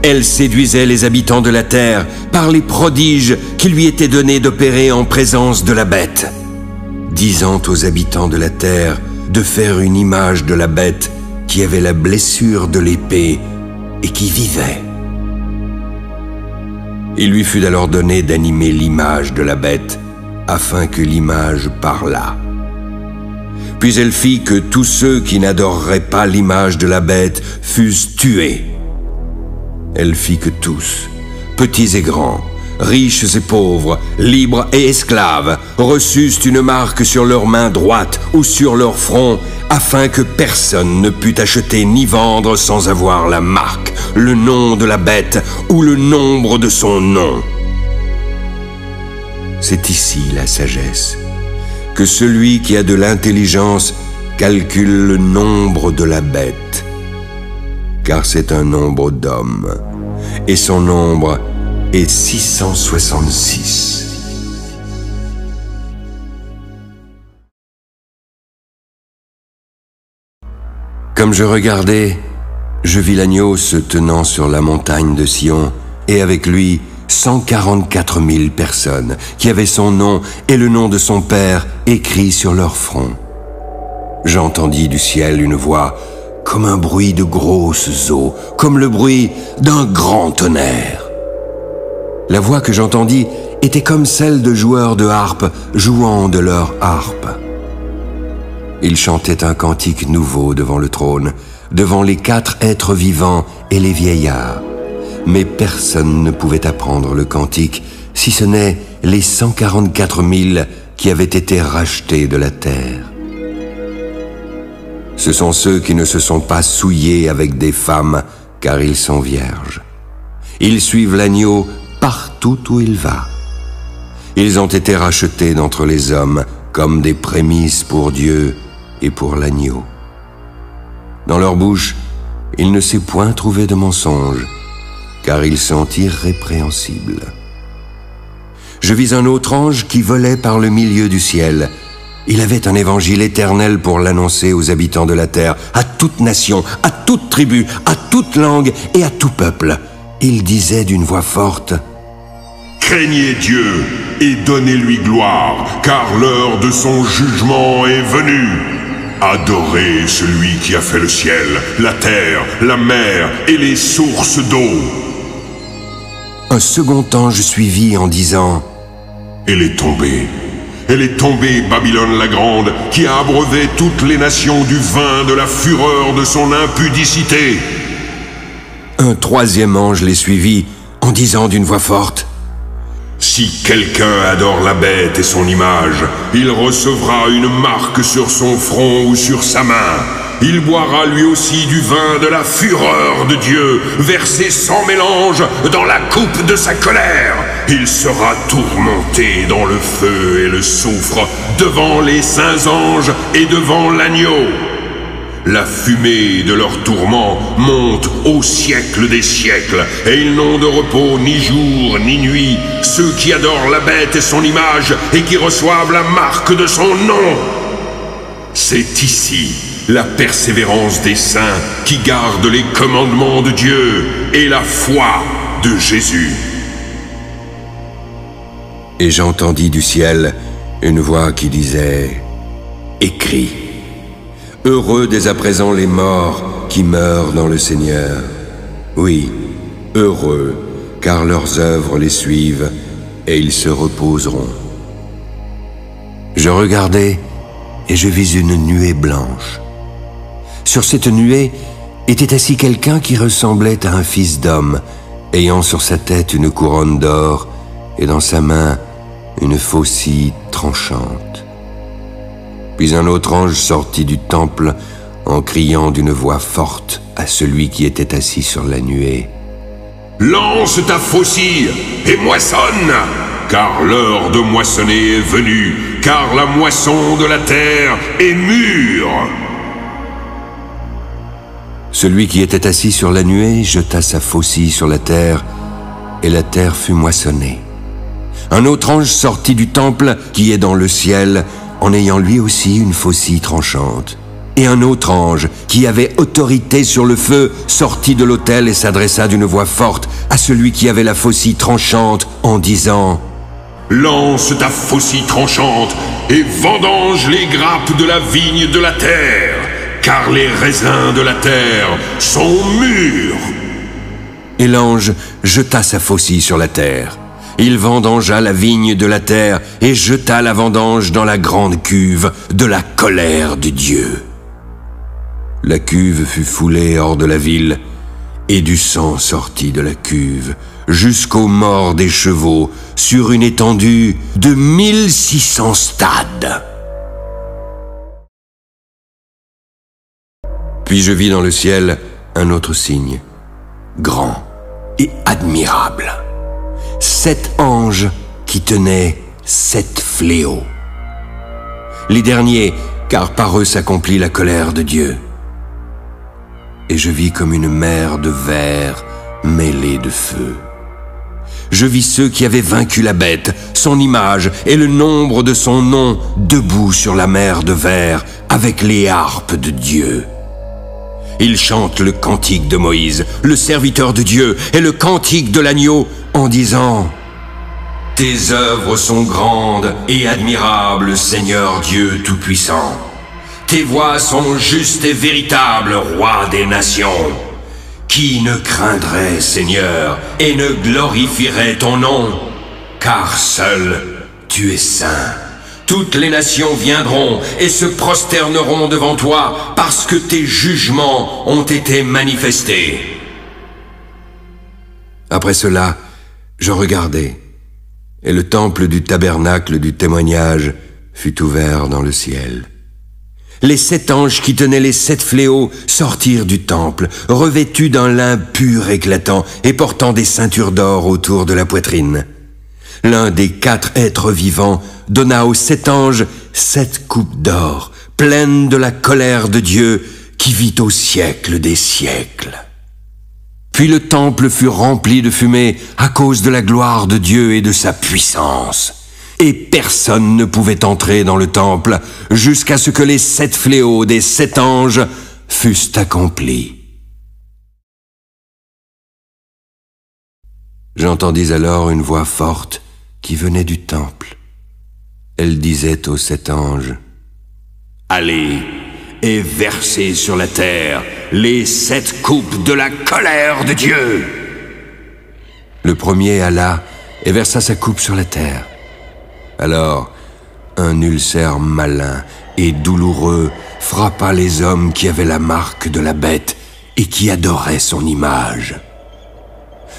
Elle séduisait les habitants de la terre par les prodiges qui lui étaient donnés d'opérer en présence de la bête, disant aux habitants de la terre de faire une image de la bête qui avait la blessure de l'épée et qui vivait. Il lui fut alors donné d'animer l'image de la bête, afin que l'image parlât. Puis elle fit que tous ceux qui n'adoreraient pas l'image de la bête fussent tués. Elle fit que tous, petits et grands, riches et pauvres, libres et esclaves, reçussent une marque sur leur main droite ou sur leur front, afin que personne ne pût acheter ni vendre sans avoir la marque, le nom de la bête ou le nombre de son nom. C'est ici la sagesse, que celui qui a de l'intelligence calcule le nombre de la bête, car c'est un nombre d'hommes, et son nombre est 666. Comme je regardais, je vis l'agneau se tenant sur la montagne de Sion, et avec lui 144 000 personnes qui avaient son nom et le nom de son père écrit sur leur front. J'entendis du ciel une voix comme un bruit de grosses eaux, comme le bruit d'un grand tonnerre. La voix que j'entendis étaient comme celles de joueurs de harpe jouant de leur harpe. Ils chantaient un cantique nouveau devant le trône, devant les 4 êtres vivants et les vieillards. Mais personne ne pouvait apprendre le cantique, si ce n'est les 144 000 qui avaient été rachetés de la terre. Ce sont ceux qui ne se sont pas souillés avec des femmes, car ils sont vierges. Ils suivent l'agneau partout où il va. Ils ont été rachetés d'entre les hommes comme des prémices pour Dieu et pour l'agneau. Dans leur bouche, il ne s'est point trouvé de mensonge, car ils sont irrépréhensibles. Je vis un autre ange qui volait par le milieu du ciel. Il avait un évangile éternel pour l'annoncer aux habitants de la terre, à toute nation, à toute tribu, à toute langue et à tout peuple. Il disait d'une voix forte: Craignez Dieu et donnez-lui gloire, car l'heure de son jugement est venue. Adorez celui qui a fait le ciel, la terre, la mer et les sources d'eau. Un second ange suivit en disant: Elle est tombée, Babylone la grande, qui a abreuvé toutes les nations du vin de la fureur de son impudicité. Un troisième ange les suivit en disant d'une voix forte: Si quelqu'un adore la bête et son image, il recevra une marque sur son front ou sur sa main. Il boira lui aussi du vin de la fureur de Dieu, versé sans mélange dans la coupe de sa colère. Il sera tourmenté dans le feu et le soufre, devant les saints anges et devant l'agneau. La fumée de leur tourment monte au siècle des siècles, et ils n'ont de repos ni jour ni nuit, ceux qui adorent la bête et son image, et qui reçoivent la marque de son nom. C'est ici la persévérance des saints qui gardent les commandements de Dieu et la foi de Jésus. Et j'entendis du ciel une voix qui disait: Écris. Heureux dès à présent les morts qui meurent dans le Seigneur. Oui, heureux, car leurs œuvres les suivent et ils se reposeront. Je regardai et je vis une nuée blanche. Sur cette nuée était assis quelqu'un qui ressemblait à un fils d'homme, ayant sur sa tête une couronne d'or et dans sa main une faucille tranchante. Puis un autre ange sortit du temple en criant d'une voix forte à celui qui était assis sur la nuée: Lance ta faucille et moissonne, car l'heure de moissonner est venue, car la moisson de la terre est mûre. Celui qui était assis sur la nuée jeta sa faucille sur la terre, et la terre fut moissonnée. Un autre ange sortit du temple qui est dans le ciel, en ayant lui aussi une faucille tranchante. Et un autre ange, qui avait autorité sur le feu, sortit de l'autel et s'adressa d'une voix forte à celui qui avait la faucille tranchante, en disant: Lance ta faucille tranchante et vendange les grappes de la vigne de la terre, car les raisins de la terre sont mûrs. Et l'ange jeta sa faucille sur la terre. Il vendangea la vigne de la terre et jeta la vendange dans la grande cuve de la colère de Dieu. La cuve fut foulée hors de la ville, et du sang sortit de la cuve jusqu'aux morts des chevaux sur une étendue de 1600 stades. Puis je vis dans le ciel un autre signe, grand et admirable. 7 anges qui tenaient 7 fléaux. Les derniers, car par eux s'accomplit la colère de Dieu. Et je vis comme une mer de verre mêlée de feu. Je vis ceux qui avaient vaincu la bête, son image et le nombre de son nom, debout sur la mer de verre, avec les harpes de Dieu. Ils chantent le cantique de Moïse, le serviteur de Dieu, et le cantique de l'agneau, en disant: Tes œuvres sont grandes et admirables, Seigneur Dieu Tout-Puissant. Tes voies sont justes et véritables, Roi des nations. Qui ne craindrait, Seigneur, et ne glorifierait ton nom? car seul tu es saint. Toutes les nations viendront et se prosterneront devant toi parce que tes jugements ont été manifestés. Après cela, je regardai, et le temple du tabernacle du témoignage fut ouvert dans le ciel. Les 7 anges qui tenaient les 7 fléaux sortirent du temple, revêtus d'un lin pur éclatant et portant des ceintures d'or autour de la poitrine. L'un des 4 êtres vivants donna aux 7 anges 7 coupes d'or, pleines de la colère de Dieu qui vit au siècle des siècles. Puis le temple fut rempli de fumée à cause de la gloire de Dieu et de sa puissance. Et personne ne pouvait entrer dans le temple jusqu'à ce que les 7 fléaux des 7 anges fussent accomplis. J'entendis alors une voix forte qui venait du temple. Elle disait aux 7 anges, « Allez et versez sur la terre les 7 coupes de la colère de Dieu. » Le premier alla et versa sa coupe sur la terre. Alors, un ulcère malin et douloureux frappa les hommes qui avaient la marque de la bête et qui adoraient son image.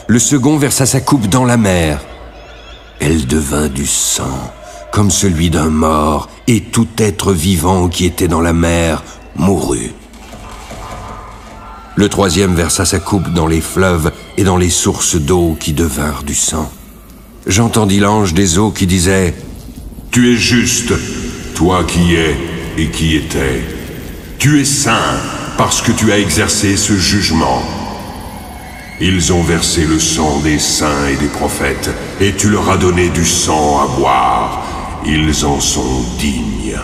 Le second versa sa coupe dans la mer. Elle devint du sang, comme celui d'un mort, et tout être vivant qui était dans la mer mourut. Le troisième versa sa coupe dans les fleuves et dans les sources d'eau qui devinrent du sang. J'entendis l'ange des eaux qui disait, « Tu es juste, toi qui es et qui étais. Tu es saint parce que tu as exercé ce jugement. Ils ont versé le sang des saints et des prophètes, et tu leur as donné du sang à boire. Ils en sont dignes. »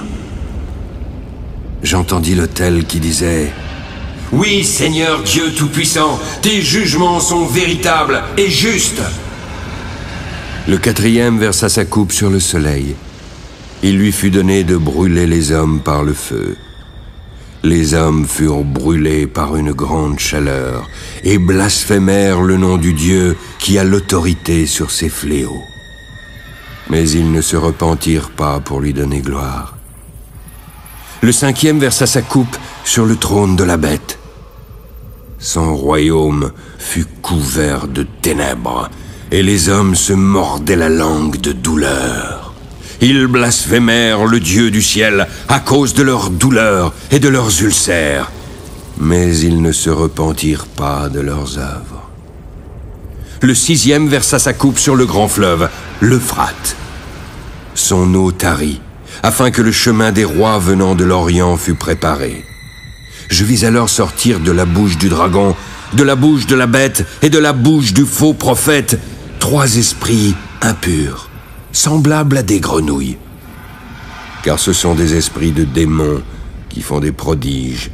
J'entendis l'autel qui disait, « Oui, Seigneur Dieu Tout-Puissant, tes jugements sont véritables et justes. » Le quatrième versa sa coupe sur le soleil. Il lui fut donné de brûler les hommes par le feu. Les hommes furent brûlés par une grande chaleur et blasphémèrent le nom du Dieu qui a l'autorité sur ces fléaux. Mais ils ne se repentirent pas pour lui donner gloire. Le cinquième versa sa coupe sur le trône de la bête. Son royaume fut couvert de ténèbres, et les hommes se mordaient la langue de douleur. Ils blasphémèrent le Dieu du ciel à cause de leurs douleurs et de leurs ulcères, mais ils ne se repentirent pas de leurs œuvres. Le sixième versa sa coupe sur le grand fleuve, l'Euphrate. Son eau tarit, afin que le chemin des rois venant de l'Orient fût préparé. Je vis alors sortir de la bouche du dragon, de la bouche de la bête et de la bouche du faux prophète 3 esprits impurs, semblables à des grenouilles. Car ce sont des esprits de démons qui font des prodiges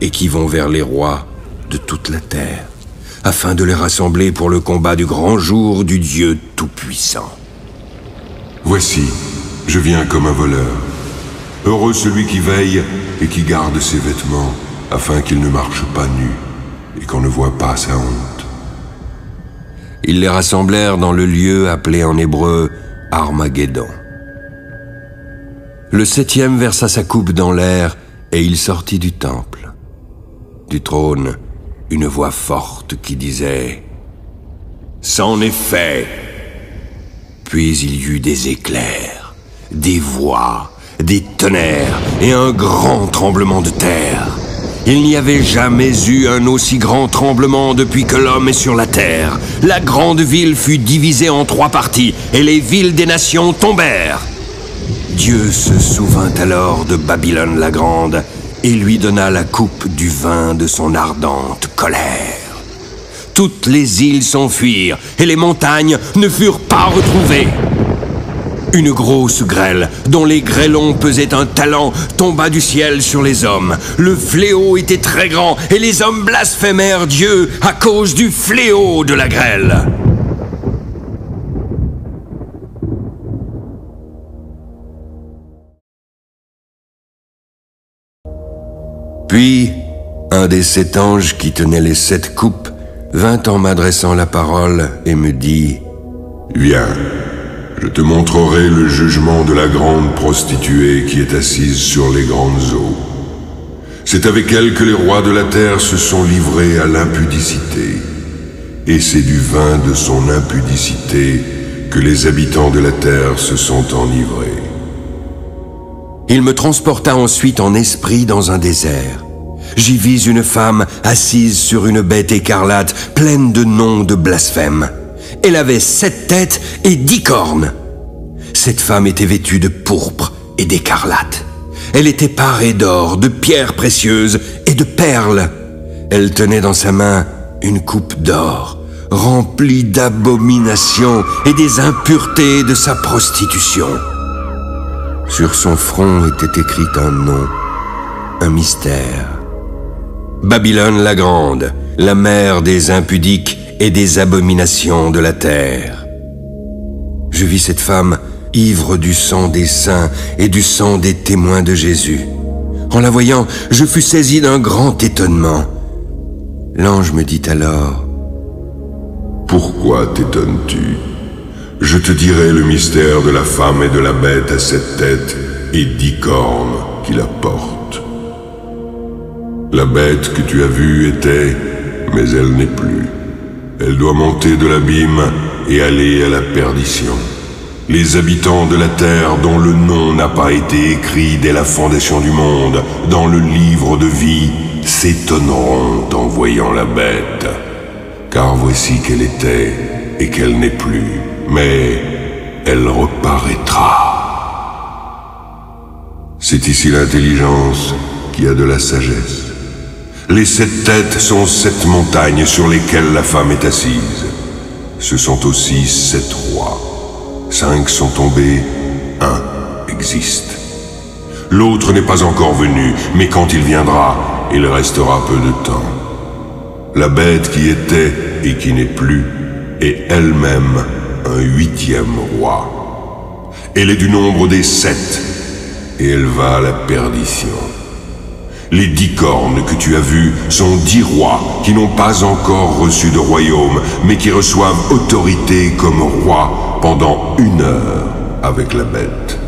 et qui vont vers les rois de toute la terre, afin de les rassembler pour le combat du grand jour du Dieu Tout-Puissant. Voici, je viens comme un voleur. Heureux celui qui veille et qui garde ses vêtements, afin qu'il ne marche pas nu et qu'on ne voit pas sa honte. Ils les rassemblèrent dans le lieu appelé en hébreu Armageddon. Le septième versa sa coupe dans l'air et il sortit du temple. Du trône, une voix forte qui disait « C'en est fait !» Puis il y eut des éclairs, des voix, des tonnerres et un grand tremblement de terre. Il n'y avait jamais eu un aussi grand tremblement depuis que l'homme est sur la terre. La grande ville fut divisée en 3 parties et les villes des nations tombèrent. Dieu se souvint alors de Babylone la Grande et lui donna la coupe du vin de son ardente colère. Toutes les îles s'enfuirent et les montagnes ne furent pas retrouvées. Une grosse grêle, dont les grêlons pesaient un talent, tomba du ciel sur les hommes. Le fléau était très grand et les hommes blasphémèrent Dieu à cause du fléau de la grêle. Puis, un des 7 anges qui tenaient les 7 coupes vint en m'adressant la parole et me dit « Viens, Je te montrerai le jugement de la grande prostituée qui est assise sur les grandes eaux. C'est avec elle que les rois de la terre se sont livrés à l'impudicité. Et c'est du vin de son impudicité que les habitants de la terre se sont enivrés. Il me transporta ensuite en esprit dans un désert. J'y vis une femme assise sur une bête écarlate, pleine de noms de blasphème. Elle avait 7 têtes et 10 cornes. Cette femme était vêtue de pourpre et d'écarlate. Elle était parée d'or, de pierres précieuses et de perles. Elle tenait dans sa main une coupe d'or, remplie d'abominations et des impuretés de sa prostitution. Sur son front était écrit un nom, un mystère. Babylone la Grande, la mère des impudiques et des abominations de la terre. Je vis cette femme ivre du sang des saints et du sang des témoins de Jésus. En la voyant, je fus saisi d'un grand étonnement. L'ange me dit alors: Pourquoi t'étonnes-tu? Je te dirai le mystère de la femme et de la bête à 7 têtes et 10 cornes qui la portent. La bête que tu as vue était, mais elle n'est plus. Elle doit monter de l'abîme et aller à la perdition. Les habitants de la terre dont le nom n'a pas été écrit dès la fondation du monde dans le livre de vie s'étonneront en voyant la bête. Car voici qu'elle était et qu'elle n'est plus, mais elle reparaîtra. C'est ici l'intelligence qui a de la sagesse. Les 7 têtes sont 7 montagnes sur lesquelles la femme est assise. Ce sont aussi 7 rois. 5 sont tombés, 1 existe. L'autre n'est pas encore venu, mais quand il viendra, il restera peu de temps. La bête qui était et qui n'est plus est elle-même un 8e roi. Elle est du nombre des 7, et elle va à la perdition. Les 10 cornes que tu as vues sont 10 rois qui n'ont pas encore reçu de royaume, mais qui reçoivent autorité comme rois pendant 1 heure avec la bête.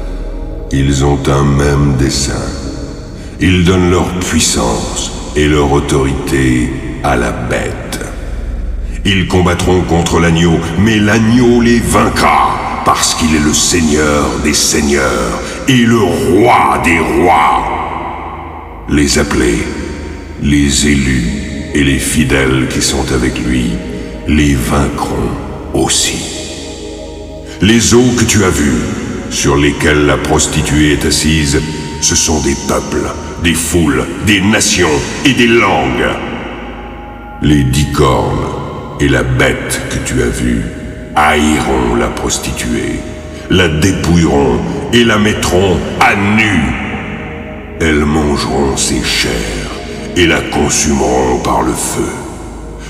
Ils ont un même dessein. Ils donnent leur puissance et leur autorité à la bête. Ils combattront contre l'agneau, mais l'agneau les vaincra, parce qu'il est le Seigneur des seigneurs et le Roi des rois. Les appelés, les élus et les fidèles qui sont avec lui les vaincront aussi. Les eaux que tu as vues, sur lesquelles la prostituée est assise, ce sont des peuples, des foules, des nations et des langues. Les 10 cornes et la bête que tu as vue haïront la prostituée, la dépouilleront et la mettront à nu. Elles mangeront ses chairs et la consumeront par le feu.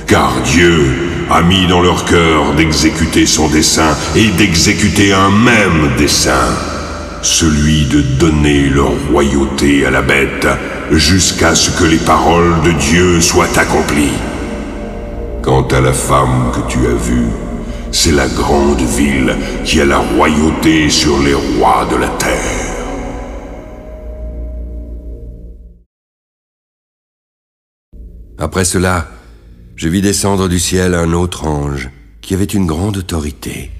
Car Dieu a mis dans leur cœur d'exécuter son dessein et d'exécuter un même dessein, celui de donner leur royauté à la bête jusqu'à ce que les paroles de Dieu soient accomplies. Quant à la femme que tu as vue, c'est la grande ville qui a la royauté sur les rois de la terre. Après cela, je vis descendre du ciel un autre ange qui avait une grande autorité.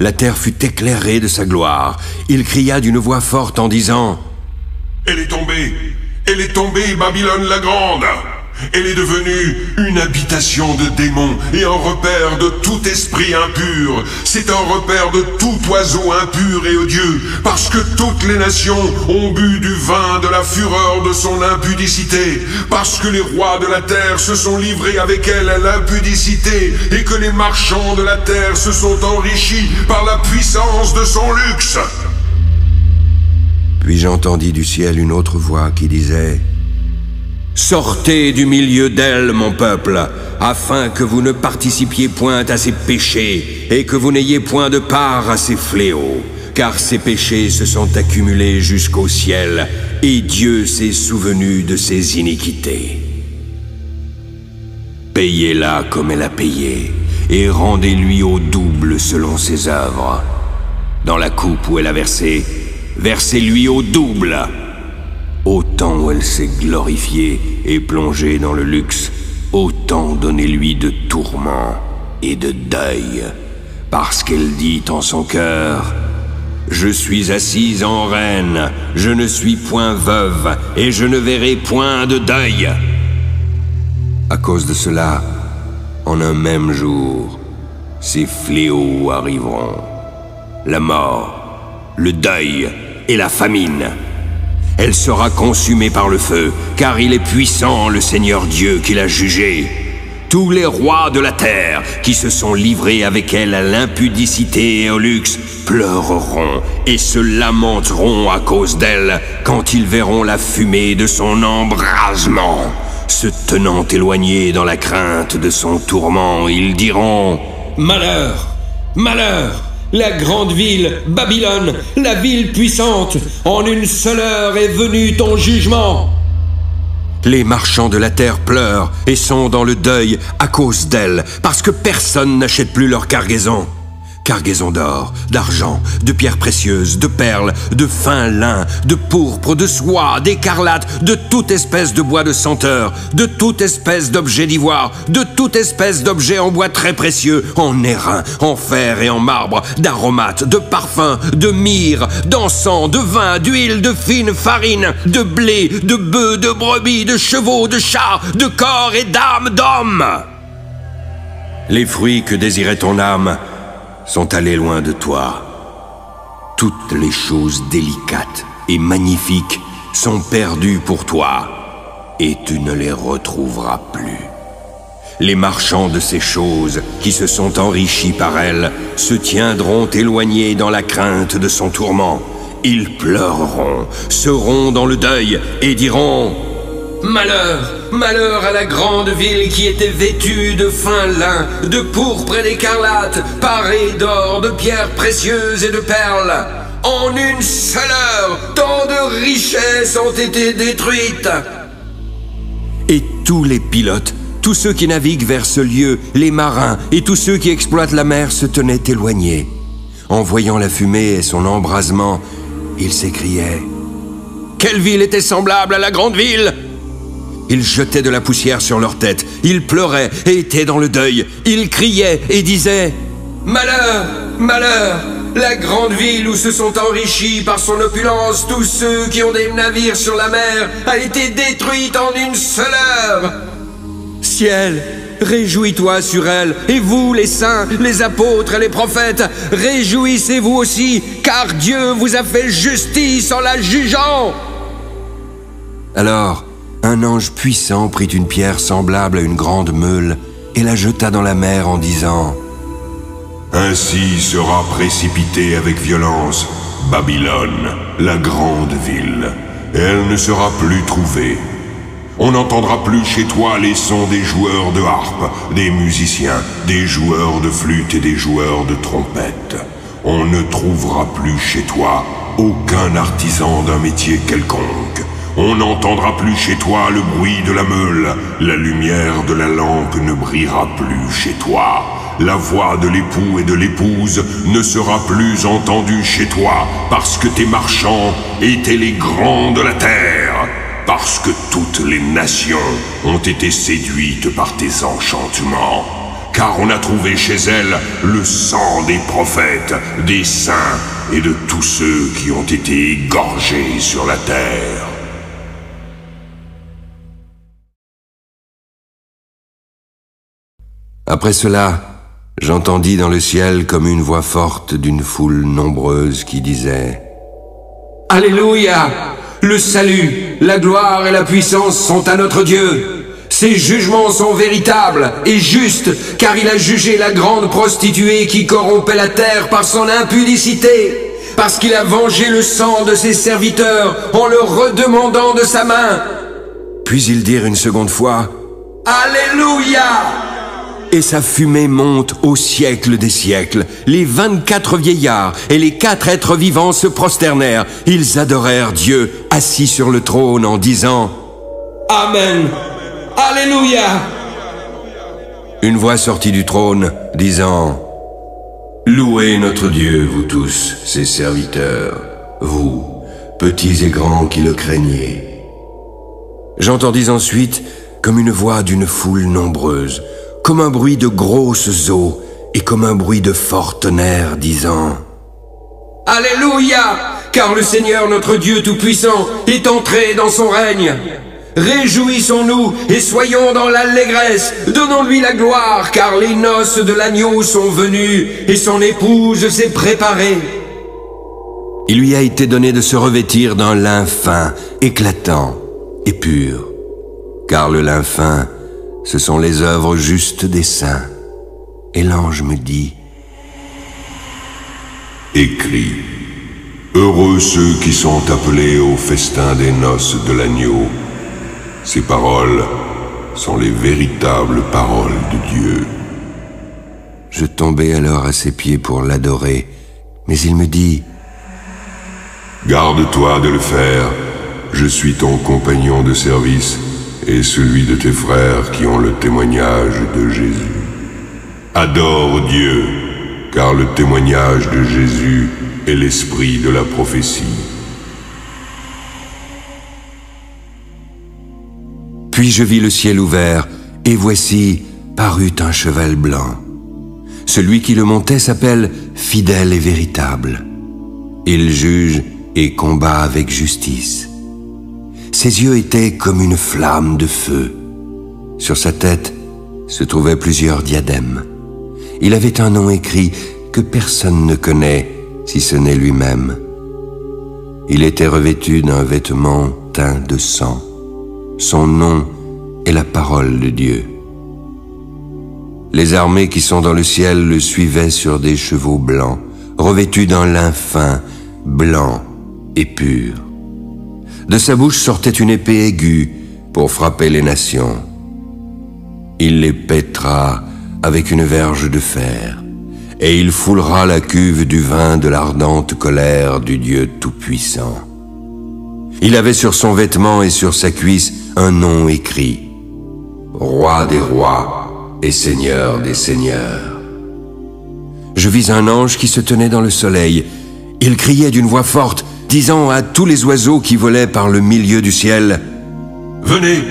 La terre fut éclairée de sa gloire. Il cria d'une voix forte en disant: Elle est tombée, Babylone la Grande. Elle est devenue une habitation de démons et un repère de tout esprit impur. C'est un repère de tout oiseau impur et odieux, parce que toutes les nations ont bu du vin de la fureur de son impudicité, parce que les rois de la terre se sont livrés avec elle à l'impudicité, et que les marchands de la terre se sont enrichis par la puissance de son luxe. Puis j'entendis du ciel une autre voix qui disait: Sortez du milieu d'elle, mon peuple, afin que vous ne participiez point à ses péchés et que vous n'ayez point de part à ses fléaux, car ses péchés se sont accumulés jusqu'au ciel et Dieu s'est souvenu de ses iniquités. Payez-la comme elle a payé et rendez-lui au double selon ses œuvres. Dans la coupe où elle a versé, versez-lui au double. Autant où elle s'est glorifiée et plongée dans le luxe, autant donnez-lui de tourments et de deuil, parce qu'elle dit en son cœur: je suis assise en reine, je ne suis point veuve, et je ne verrai point de deuil. À cause de cela, en un même jour, ces fléaux arriveront: la mort, le deuil et la famine. Elle sera consumée par le feu, car il est puissant, le Seigneur Dieu, qui l'a jugée. Tous les rois de la terre qui se sont livrés avec elle à l'impudicité et au luxe pleureront et se lamenteront à cause d'elle quand ils verront la fumée de son embrasement. Se tenant éloignés dans la crainte de son tourment, ils diront: malheur, malheur! La grande ville, Babylone, la ville puissante, en une seule heure est venu ton jugement. Les marchands de la terre pleurent et sont dans le deuil à cause d'elle, parce que personne n'achète plus leur cargaison. Cargaison d'or, d'argent, de pierres précieuses, de perles, de fin lin, de pourpre, de soie, d'écarlate, de toute espèce de bois de senteur, de toute espèce d'objet d'ivoire, de toute espèce d'objet en bois très précieux, en airain, en fer et en marbre, d'aromates, de parfums, de myrrhe, d'encens, de vin, d'huile, de fine farine, de blé, de bœufs, de brebis, de chevaux, de chars, de corps et d'âmes d'hommes. Les fruits que désirait ton âme sont allés loin de toi. Toutes les choses délicates et magnifiques sont perdues pour toi, et tu ne les retrouveras plus. Les marchands de ces choses qui se sont enrichis par elles se tiendront éloignés dans la crainte de son tourment. Ils pleureront, seront dans le deuil et diront: malheur, malheur à la grande ville qui était vêtue de fin lin, de pourpre et d'écarlate, parée d'or, de pierres précieuses et de perles. En une seule heure, tant de richesses ont été détruites. Et tous les pilotes, tous ceux qui naviguent vers ce lieu, les marins et tous ceux qui exploitent la mer se tenaient éloignés. En voyant la fumée et son embrasement, ils s'écriaient: quelle ville était semblable à la grande ville? Ils jetaient de la poussière sur leur tête, ils pleuraient et étaient dans le deuil, ils criaient et disaient: malheur, malheur, la grande ville où se sont enrichis par son opulence tous ceux qui ont des navires sur la mer a été détruite en une seule heure. Ciel, réjouis-toi sur elle, et vous les saints, les apôtres et les prophètes, réjouissez-vous aussi, car Dieu vous a fait justice en la jugeant. Alors, un ange puissant prit une pierre semblable à une grande meule et la jeta dans la mer en disant: ainsi sera précipitée avec violence Babylone, la grande ville. Elle ne sera plus trouvée. On n'entendra plus chez toi les sons des joueurs de harpe, des musiciens, des joueurs de flûte et des joueurs de trompette. On ne trouvera plus chez toi aucun artisan d'un métier quelconque. On n'entendra plus chez toi le bruit de la meule, la lumière de la lampe ne brillera plus chez toi. La voix de l'époux et de l'épouse ne sera plus entendue chez toi, parce que tes marchands étaient les grands de la terre, parce que toutes les nations ont été séduites par tes enchantements. Car on a trouvé chez elles le sang des prophètes, des saints et de tous ceux qui ont été égorgés sur la terre. Après cela, j'entendis dans le ciel comme une voix forte d'une foule nombreuse qui disait: Alléluia! Le salut, la gloire et la puissance sont à notre Dieu. Ses jugements sont véritables et justes, car il a jugé la grande prostituée qui corrompait la terre par son impudicité, parce qu'il a vengé le sang de ses serviteurs en le redemandant de sa main. Puis ils dirent une seconde fois: Alléluia! Et sa fumée monte au siècle des siècles. Les 24 vieillards et les 4 êtres vivants se prosternèrent. Ils adorèrent Dieu assis sur le trône en disant: Amen. Alléluia. une voix sortit du trône, disant « Louez notre Dieu, vous tous, ses serviteurs, vous, petits et grands qui le craignez. » J'entendis ensuite comme une voix d'une foule nombreuse, comme un bruit de grosses eaux et comme un bruit de fort tonnerre, disant « Alléluia, car le Seigneur notre Dieu Tout-Puissant est entré dans son règne. Réjouissons-nous et soyons dans l'allégresse, donnons-lui la gloire, car les noces de l'agneau sont venues et son épouse s'est préparée. » Il lui a été donné de se revêtir d'un lin fin, éclatant et pur, car le lin fin, ce sont les œuvres justes des saints. Et l'ange me dit « Écris, heureux ceux qui sont appelés au festin des noces de l'agneau. Ces paroles sont les véritables paroles de Dieu. » Je tombai alors à ses pieds pour l'adorer, mais il me dit « Garde-toi de le faire, je suis ton compagnon de service et celui de tes frères qui ont le témoignage de Jésus. Adore Dieu, car le témoignage de Jésus est l'esprit de la prophétie. » Puis je vis le ciel ouvert, et voici parut un cheval blanc. Celui qui le montait s'appelle Fidèle et Véritable. Il juge et combat avec justice. Ses yeux étaient comme une flamme de feu. Sur sa tête se trouvaient plusieurs diadèmes. Il avait un nom écrit que personne ne connaît, si ce n'est lui-même. Il était revêtu d'un vêtement teint de sang. Son nom est la parole de Dieu. Les armées qui sont dans le ciel le suivaient sur des chevaux blancs, revêtus d'un lin fin, blanc et pur. De sa bouche sortait une épée aiguë pour frapper les nations. Il les pètera avec une verge de fer, et il foulera la cuve du vin de l'ardente colère du Dieu Tout-Puissant. Il avait sur son vêtement et sur sa cuisse un nom écrit « Roi des rois et Seigneur des seigneurs ». Je vis un ange qui se tenait dans le soleil. Il criait d'une voix forte, disant à tous les oiseaux qui volaient par le milieu du ciel « Venez,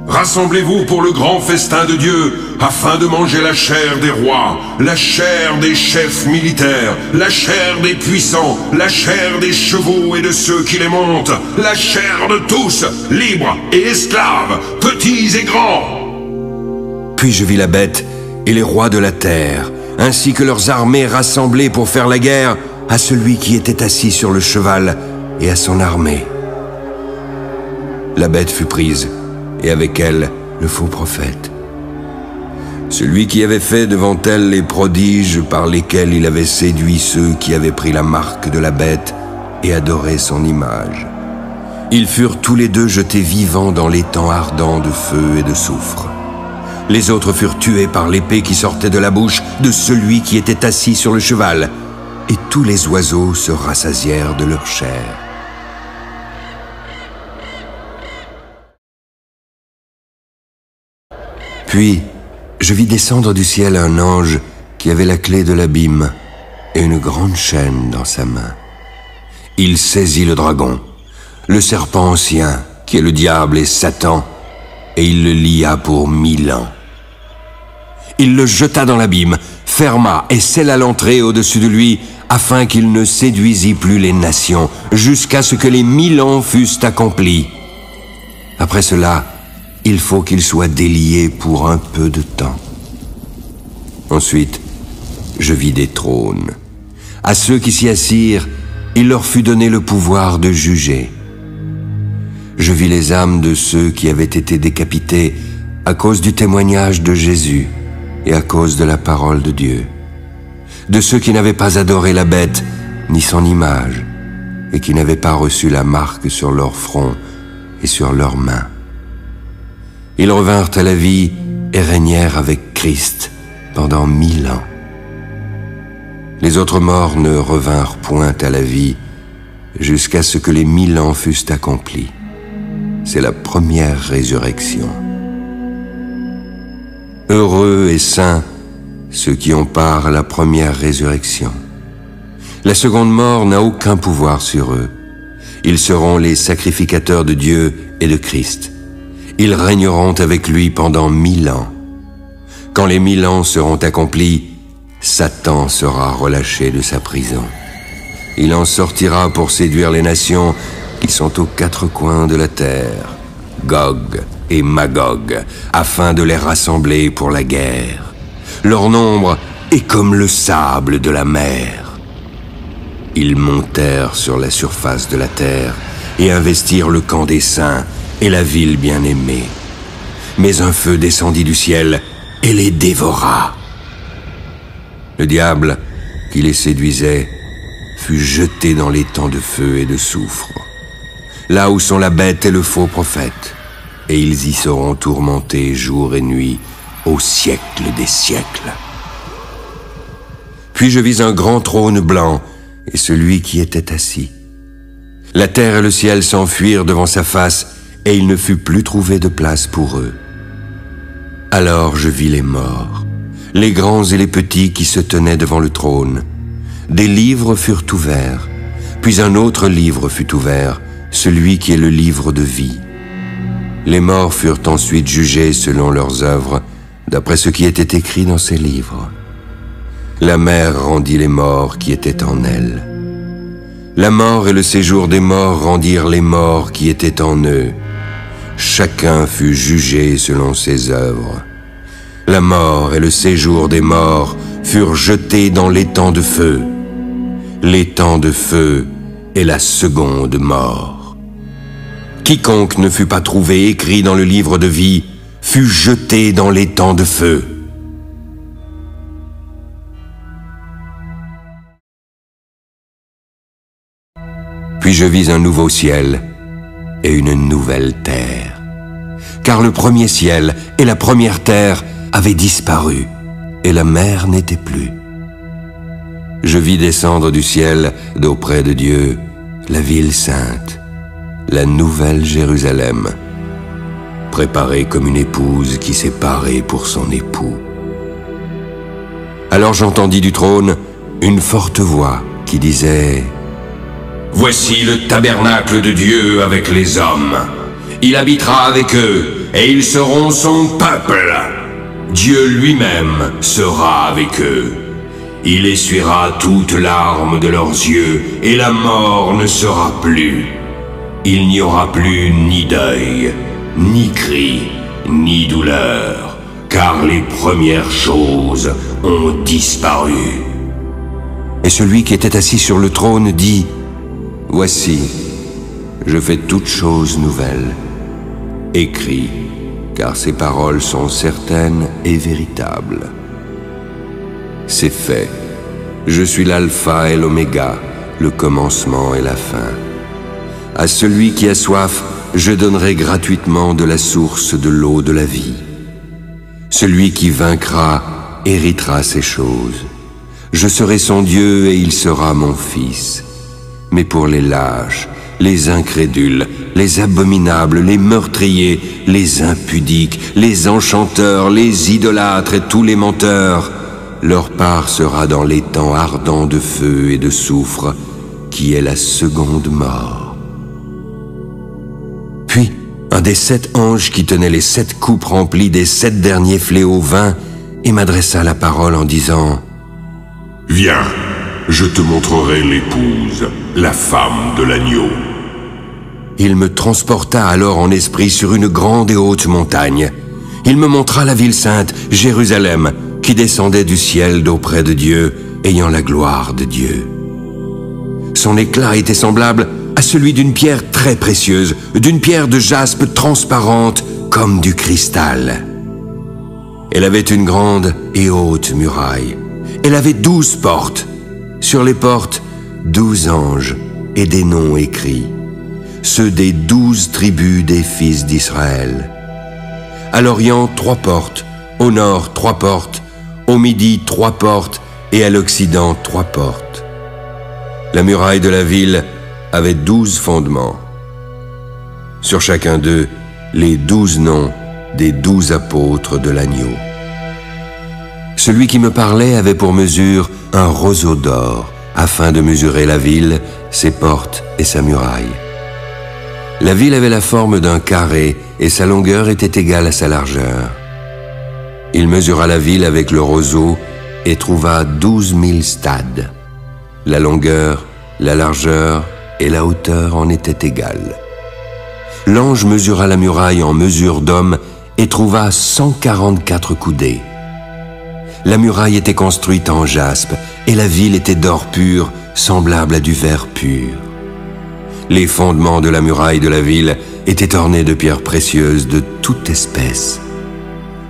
rassemblez-vous pour le grand festin de Dieu, afin de manger la chair des rois, la chair des chefs militaires, la chair des puissants, la chair des chevaux et de ceux qui les montent, la chair de tous, libres et esclaves, petits et grands. » Puis je vis la bête et les rois de la terre, ainsi que leurs armées rassemblées pour faire la guerre à celui qui était assis sur le cheval et à son armée. La bête fut prise, et avec elle le faux prophète. Celui qui avait fait devant elle les prodiges par lesquels il avait séduit ceux qui avaient pris la marque de la bête et adoré son image. Ils furent tous les deux jetés vivants dans l'étang ardent de feu et de soufre. Les autres furent tués par l'épée qui sortait de la bouche de celui qui était assis sur le cheval, et tous les oiseaux se rassasièrent de leur chair. Puis, je vis descendre du ciel un ange qui avait la clé de l'abîme et une grande chaîne dans sa main. Il saisit le dragon, le serpent ancien, qui est le diable et Satan, et il le lia pour 1000 ans. Il le jeta dans l'abîme, ferma et scella l'entrée au-dessus de lui, afin qu'il ne séduisît plus les nations, jusqu'à ce que les 1000 ans fussent accomplis. Après cela, il faut qu'il soit délié pour un peu de temps. Ensuite, je vis des trônes. À ceux qui s'y assirent, il leur fut donné le pouvoir de juger. Je vis les âmes de ceux qui avaient été décapités à cause du témoignage de Jésus et à cause de la parole de Dieu, de ceux qui n'avaient pas adoré la bête ni son image et qui n'avaient pas reçu la marque sur leur front et sur leurs mains. Ils revinrent à la vie et régnèrent avec Christ pendant 1000 ans. Les autres morts ne revinrent point à la vie jusqu'à ce que les 1000 ans fussent accomplis. C'est la première résurrection. Heureux et saints ceux qui ont part à la première résurrection. La seconde mort n'a aucun pouvoir sur eux. Ils seront les sacrificateurs de Dieu et de Christ. Ils régneront avec lui pendant 1000 ans. Quand les 1000 ans seront accomplis, Satan sera relâché de sa prison. Il en sortira pour séduire les nations qui sont aux 4 coins de la terre, Gog et Magog, afin de les rassembler pour la guerre. Leur nombre est comme le sable de la mer. Ils montèrent sur la surface de la terre et investirent le camp des saints et la ville bien-aimée. Mais un feu descendit du ciel et les dévora. Le diable, qui les séduisait, fut jeté dans l'étang de feu et de soufre, là où sont la bête et le faux prophète, et ils y seront tourmentés jour et nuit, au siècle des siècles. Puis je vis un grand trône blanc, et celui qui était assis. La terre et le ciel s'enfuirent devant sa face, et il ne fut plus trouvé de place pour eux. Alors je vis les morts, les grands et les petits qui se tenaient devant le trône. Des livres furent ouverts, puis un autre livre fut ouvert, celui qui est le livre de vie. Les morts furent ensuite jugés selon leurs œuvres, d'après ce qui était écrit dans ces livres. La mer rendit les morts qui étaient en elle. La mort et le séjour des morts rendirent les morts qui étaient en eux. Chacun fut jugé selon ses œuvres. La mort et le séjour des morts furent jetés dans l'étang de feu. L'étang de feu est la seconde mort. Quiconque ne fut pas trouvé écrit dans le livre de vie fut jeté dans l'étang de feu. Puis je vis un nouveau ciel et une nouvelle terre. Car le premier ciel et la première terre avaient disparu, et la mer n'était plus. Je vis descendre du ciel, d'auprès de Dieu, la ville sainte, la nouvelle Jérusalem, préparée comme une épouse qui s'est parée pour son époux. Alors j'entendis du trône une forte voix qui disait: Voici le tabernacle de Dieu avec les hommes. Il habitera avec eux, et ils seront son peuple. Dieu lui-même sera avec eux. Il essuiera toute larme de leurs yeux, et la mort ne sera plus. Il n'y aura plus ni deuil, ni cri, ni douleur, car les premières choses ont disparu. Et celui qui était assis sur le trône dit: Voici, je fais toutes choses nouvelles. Écris, car ces paroles sont certaines et véritables. C'est fait. Je suis l'alpha et l'oméga, le commencement et la fin. À celui qui a soif, je donnerai gratuitement de la source de l'eau de la vie. Celui qui vaincra héritera ces choses. Je serai son Dieu et il sera mon fils. Mais pour les lâches, les incrédules, les abominables, les meurtriers, les impudiques, les enchanteurs, les idolâtres et tous les menteurs, leur part sera dans l'étang ardent de feu et de soufre, qui est la seconde mort. Puis, un des 7 anges qui tenait les 7 coupes remplies des 7 derniers fléaux vint et m'adressa la parole en disant: Viens, je te montrerai l'épouse, la femme de l'agneau. Il me transporta alors en esprit sur une grande et haute montagne. Il me montra la ville sainte, Jérusalem, qui descendait du ciel d'auprès de Dieu, ayant la gloire de Dieu. Son éclat était semblable à celui d'une pierre très précieuse, d'une pierre de jaspe transparente comme du cristal. Elle avait une grande et haute muraille. Elle avait 12 portes. Sur les portes, 12 anges et des noms écrits, ceux des 12 tribus des fils d'Israël. À l'Orient, 3 portes, au Nord, 3 portes, au Midi, 3 portes, et à l'Occident, 3 portes. La muraille de la ville avait 12 fondements. Sur chacun d'eux, les 12 noms des 12 apôtres de l'agneau. Celui qui me parlait avait pour mesure un roseau d'or, afin de mesurer la ville, ses portes et sa muraille. La ville avait la forme d'un carré et sa longueur était égale à sa largeur. Il mesura la ville avec le roseau et trouva 12 000 stades. La longueur, la largeur et la hauteur en étaient égales. L'ange mesura la muraille en mesure d'homme et trouva 144 coudées. La muraille était construite en jaspe et la ville était d'or pur, semblable à du verre pur. Les fondements de la muraille de la ville étaient ornés de pierres précieuses de toute espèce.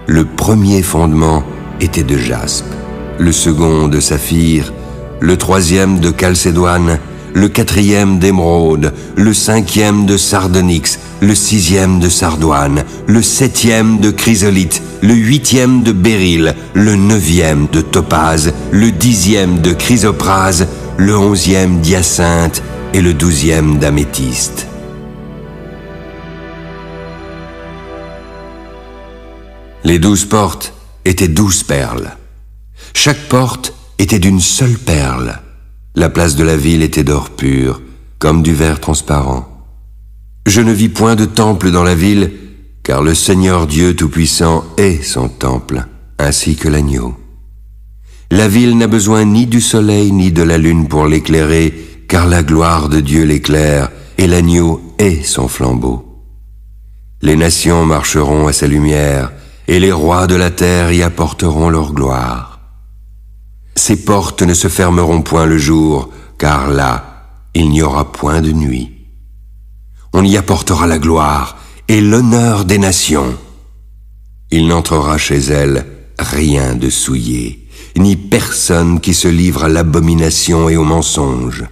Le premier fondement était de jaspe, le second de saphir, le troisième de chalcédoine, le quatrième d'émeraude, le cinquième de sardonyx, le sixième de sardoine, le septième de chrysolite, le huitième de béryl, le neuvième de topaze, le dixième de chrysoprase, le onzième d'hyacinthe et le 12e d'améthyste. Les 12 portes étaient 12 perles. Chaque porte était d'une seule perle. La place de la ville était d'or pur, comme du verre transparent. Je ne vis point de temple dans la ville, car le Seigneur Dieu Tout-Puissant est son temple, ainsi que l'agneau. La ville n'a besoin ni du soleil ni de la lune pour l'éclairer, car la gloire de Dieu l'éclaire, et l'agneau est son flambeau. Les nations marcheront à sa lumière, et les rois de la terre y apporteront leur gloire. Ses portes ne se fermeront point le jour, car là, il n'y aura point de nuit. On y apportera la gloire et l'honneur des nations. Il n'entrera chez elle rien de souillé, ni personne qui se livre à l'abomination et au mensonge.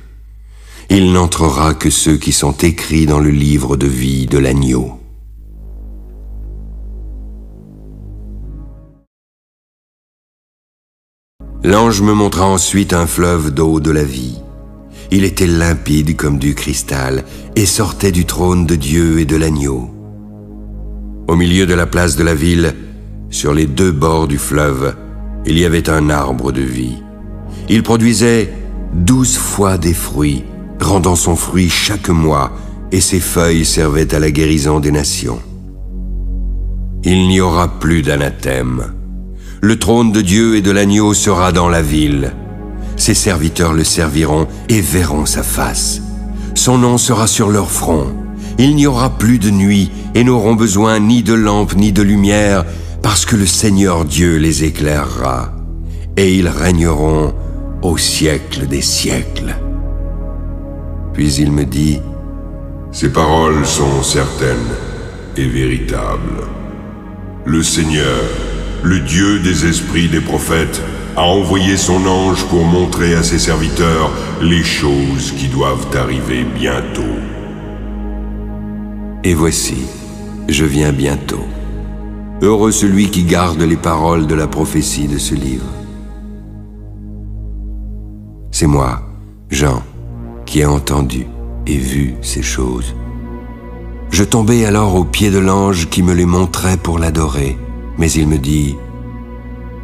Il n'entrera que ceux qui sont écrits dans le livre de vie de l'agneau. L'ange me montra ensuite un fleuve d'eau de la vie. Il était limpide comme du cristal et sortait du trône de Dieu et de l'agneau. Au milieu de la place de la ville, sur les 2 bords du fleuve, il y avait un arbre de vie. Il produisait 12 fois des fruits, rendant son fruit chaque mois, et ses feuilles servaient à la guérison des nations. Il n'y aura plus d'anathème. Le trône de Dieu et de l'agneau sera dans la ville. Ses serviteurs le serviront et verront sa face. Son nom sera sur leur front. Il n'y aura plus de nuit et n'auront besoin ni de lampe ni de lumière, parce que le Seigneur Dieu les éclairera. Et ils régneront au siècle des siècles. Puis il me dit: Ces paroles sont certaines et véritables. Le Seigneur, le Dieu des esprits des prophètes, a envoyé son ange pour montrer à ses serviteurs les choses qui doivent arriver bientôt. Et voici, je viens bientôt. Heureux celui qui garde les paroles de la prophétie de ce livre. C'est moi, Jean, qui ai entendu et vu ces choses. Je tombai alors aux pieds de l'ange qui me les montrait pour l'adorer, mais il me dit: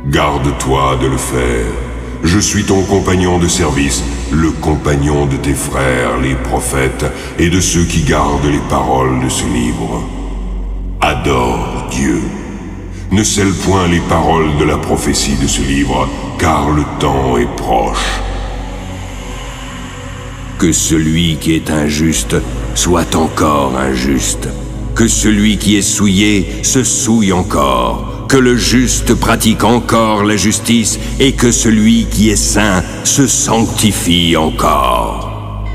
Garde-toi de le faire. Je suis ton compagnon de service, le compagnon de tes frères, les prophètes, et de ceux qui gardent les paroles de ce livre. Adore Dieu. Ne scelle point les paroles de la prophétie de ce livre, car le temps est proche. Que celui qui est injuste soit encore injuste. Que celui qui est souillé se souille encore. Que le juste pratique encore la justice et que celui qui est saint se sanctifie encore.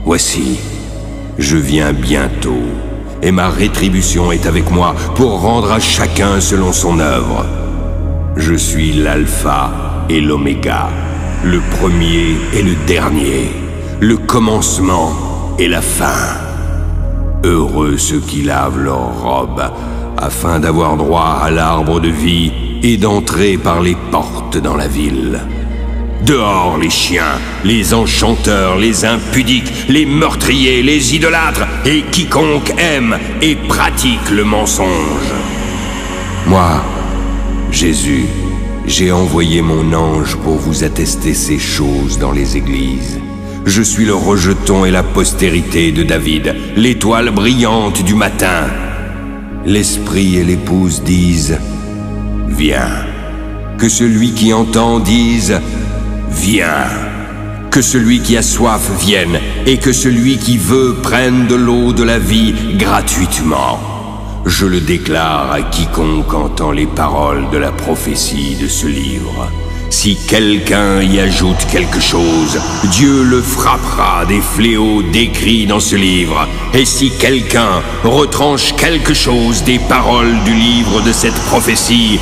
Voici, je viens bientôt, et ma rétribution est avec moi pour rendre à chacun selon son œuvre. Je suis l'alpha et l'oméga, le premier et le dernier, le commencement et la fin. Heureux ceux qui lavent leurs robes, afin d'avoir droit à l'arbre de vie et d'entrer par les portes dans la ville. Dehors les chiens, les enchanteurs, les impudiques, les meurtriers, les idolâtres, et quiconque aime et pratique le mensonge. Moi, Jésus, j'ai envoyé mon ange pour vous attester ces choses dans les églises. Je suis le rejeton et la postérité de David, l'étoile brillante du matin. L'esprit et l'épouse disent « Viens ». Que celui qui entend dise « Viens ». Que celui qui a soif vienne, et que celui qui veut prenne de l'eau de la vie gratuitement. Je le déclare à quiconque entend les paroles de la prophétie de ce livre. Si quelqu'un y ajoute quelque chose, Dieu le frappera des fléaux décrits dans ce livre. Et si quelqu'un retranche quelque chose des paroles du livre de cette prophétie,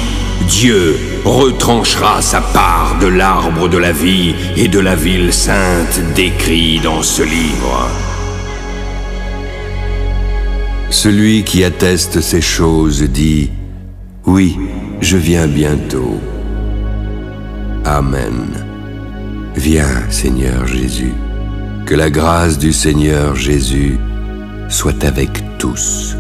Dieu retranchera sa part de l'arbre de la vie et de la ville sainte décrits dans ce livre. Celui qui atteste ces choses dit « Oui, je viens bientôt. » Amen. Viens, Seigneur Jésus. Que la grâce du Seigneur Jésus soit avec tous.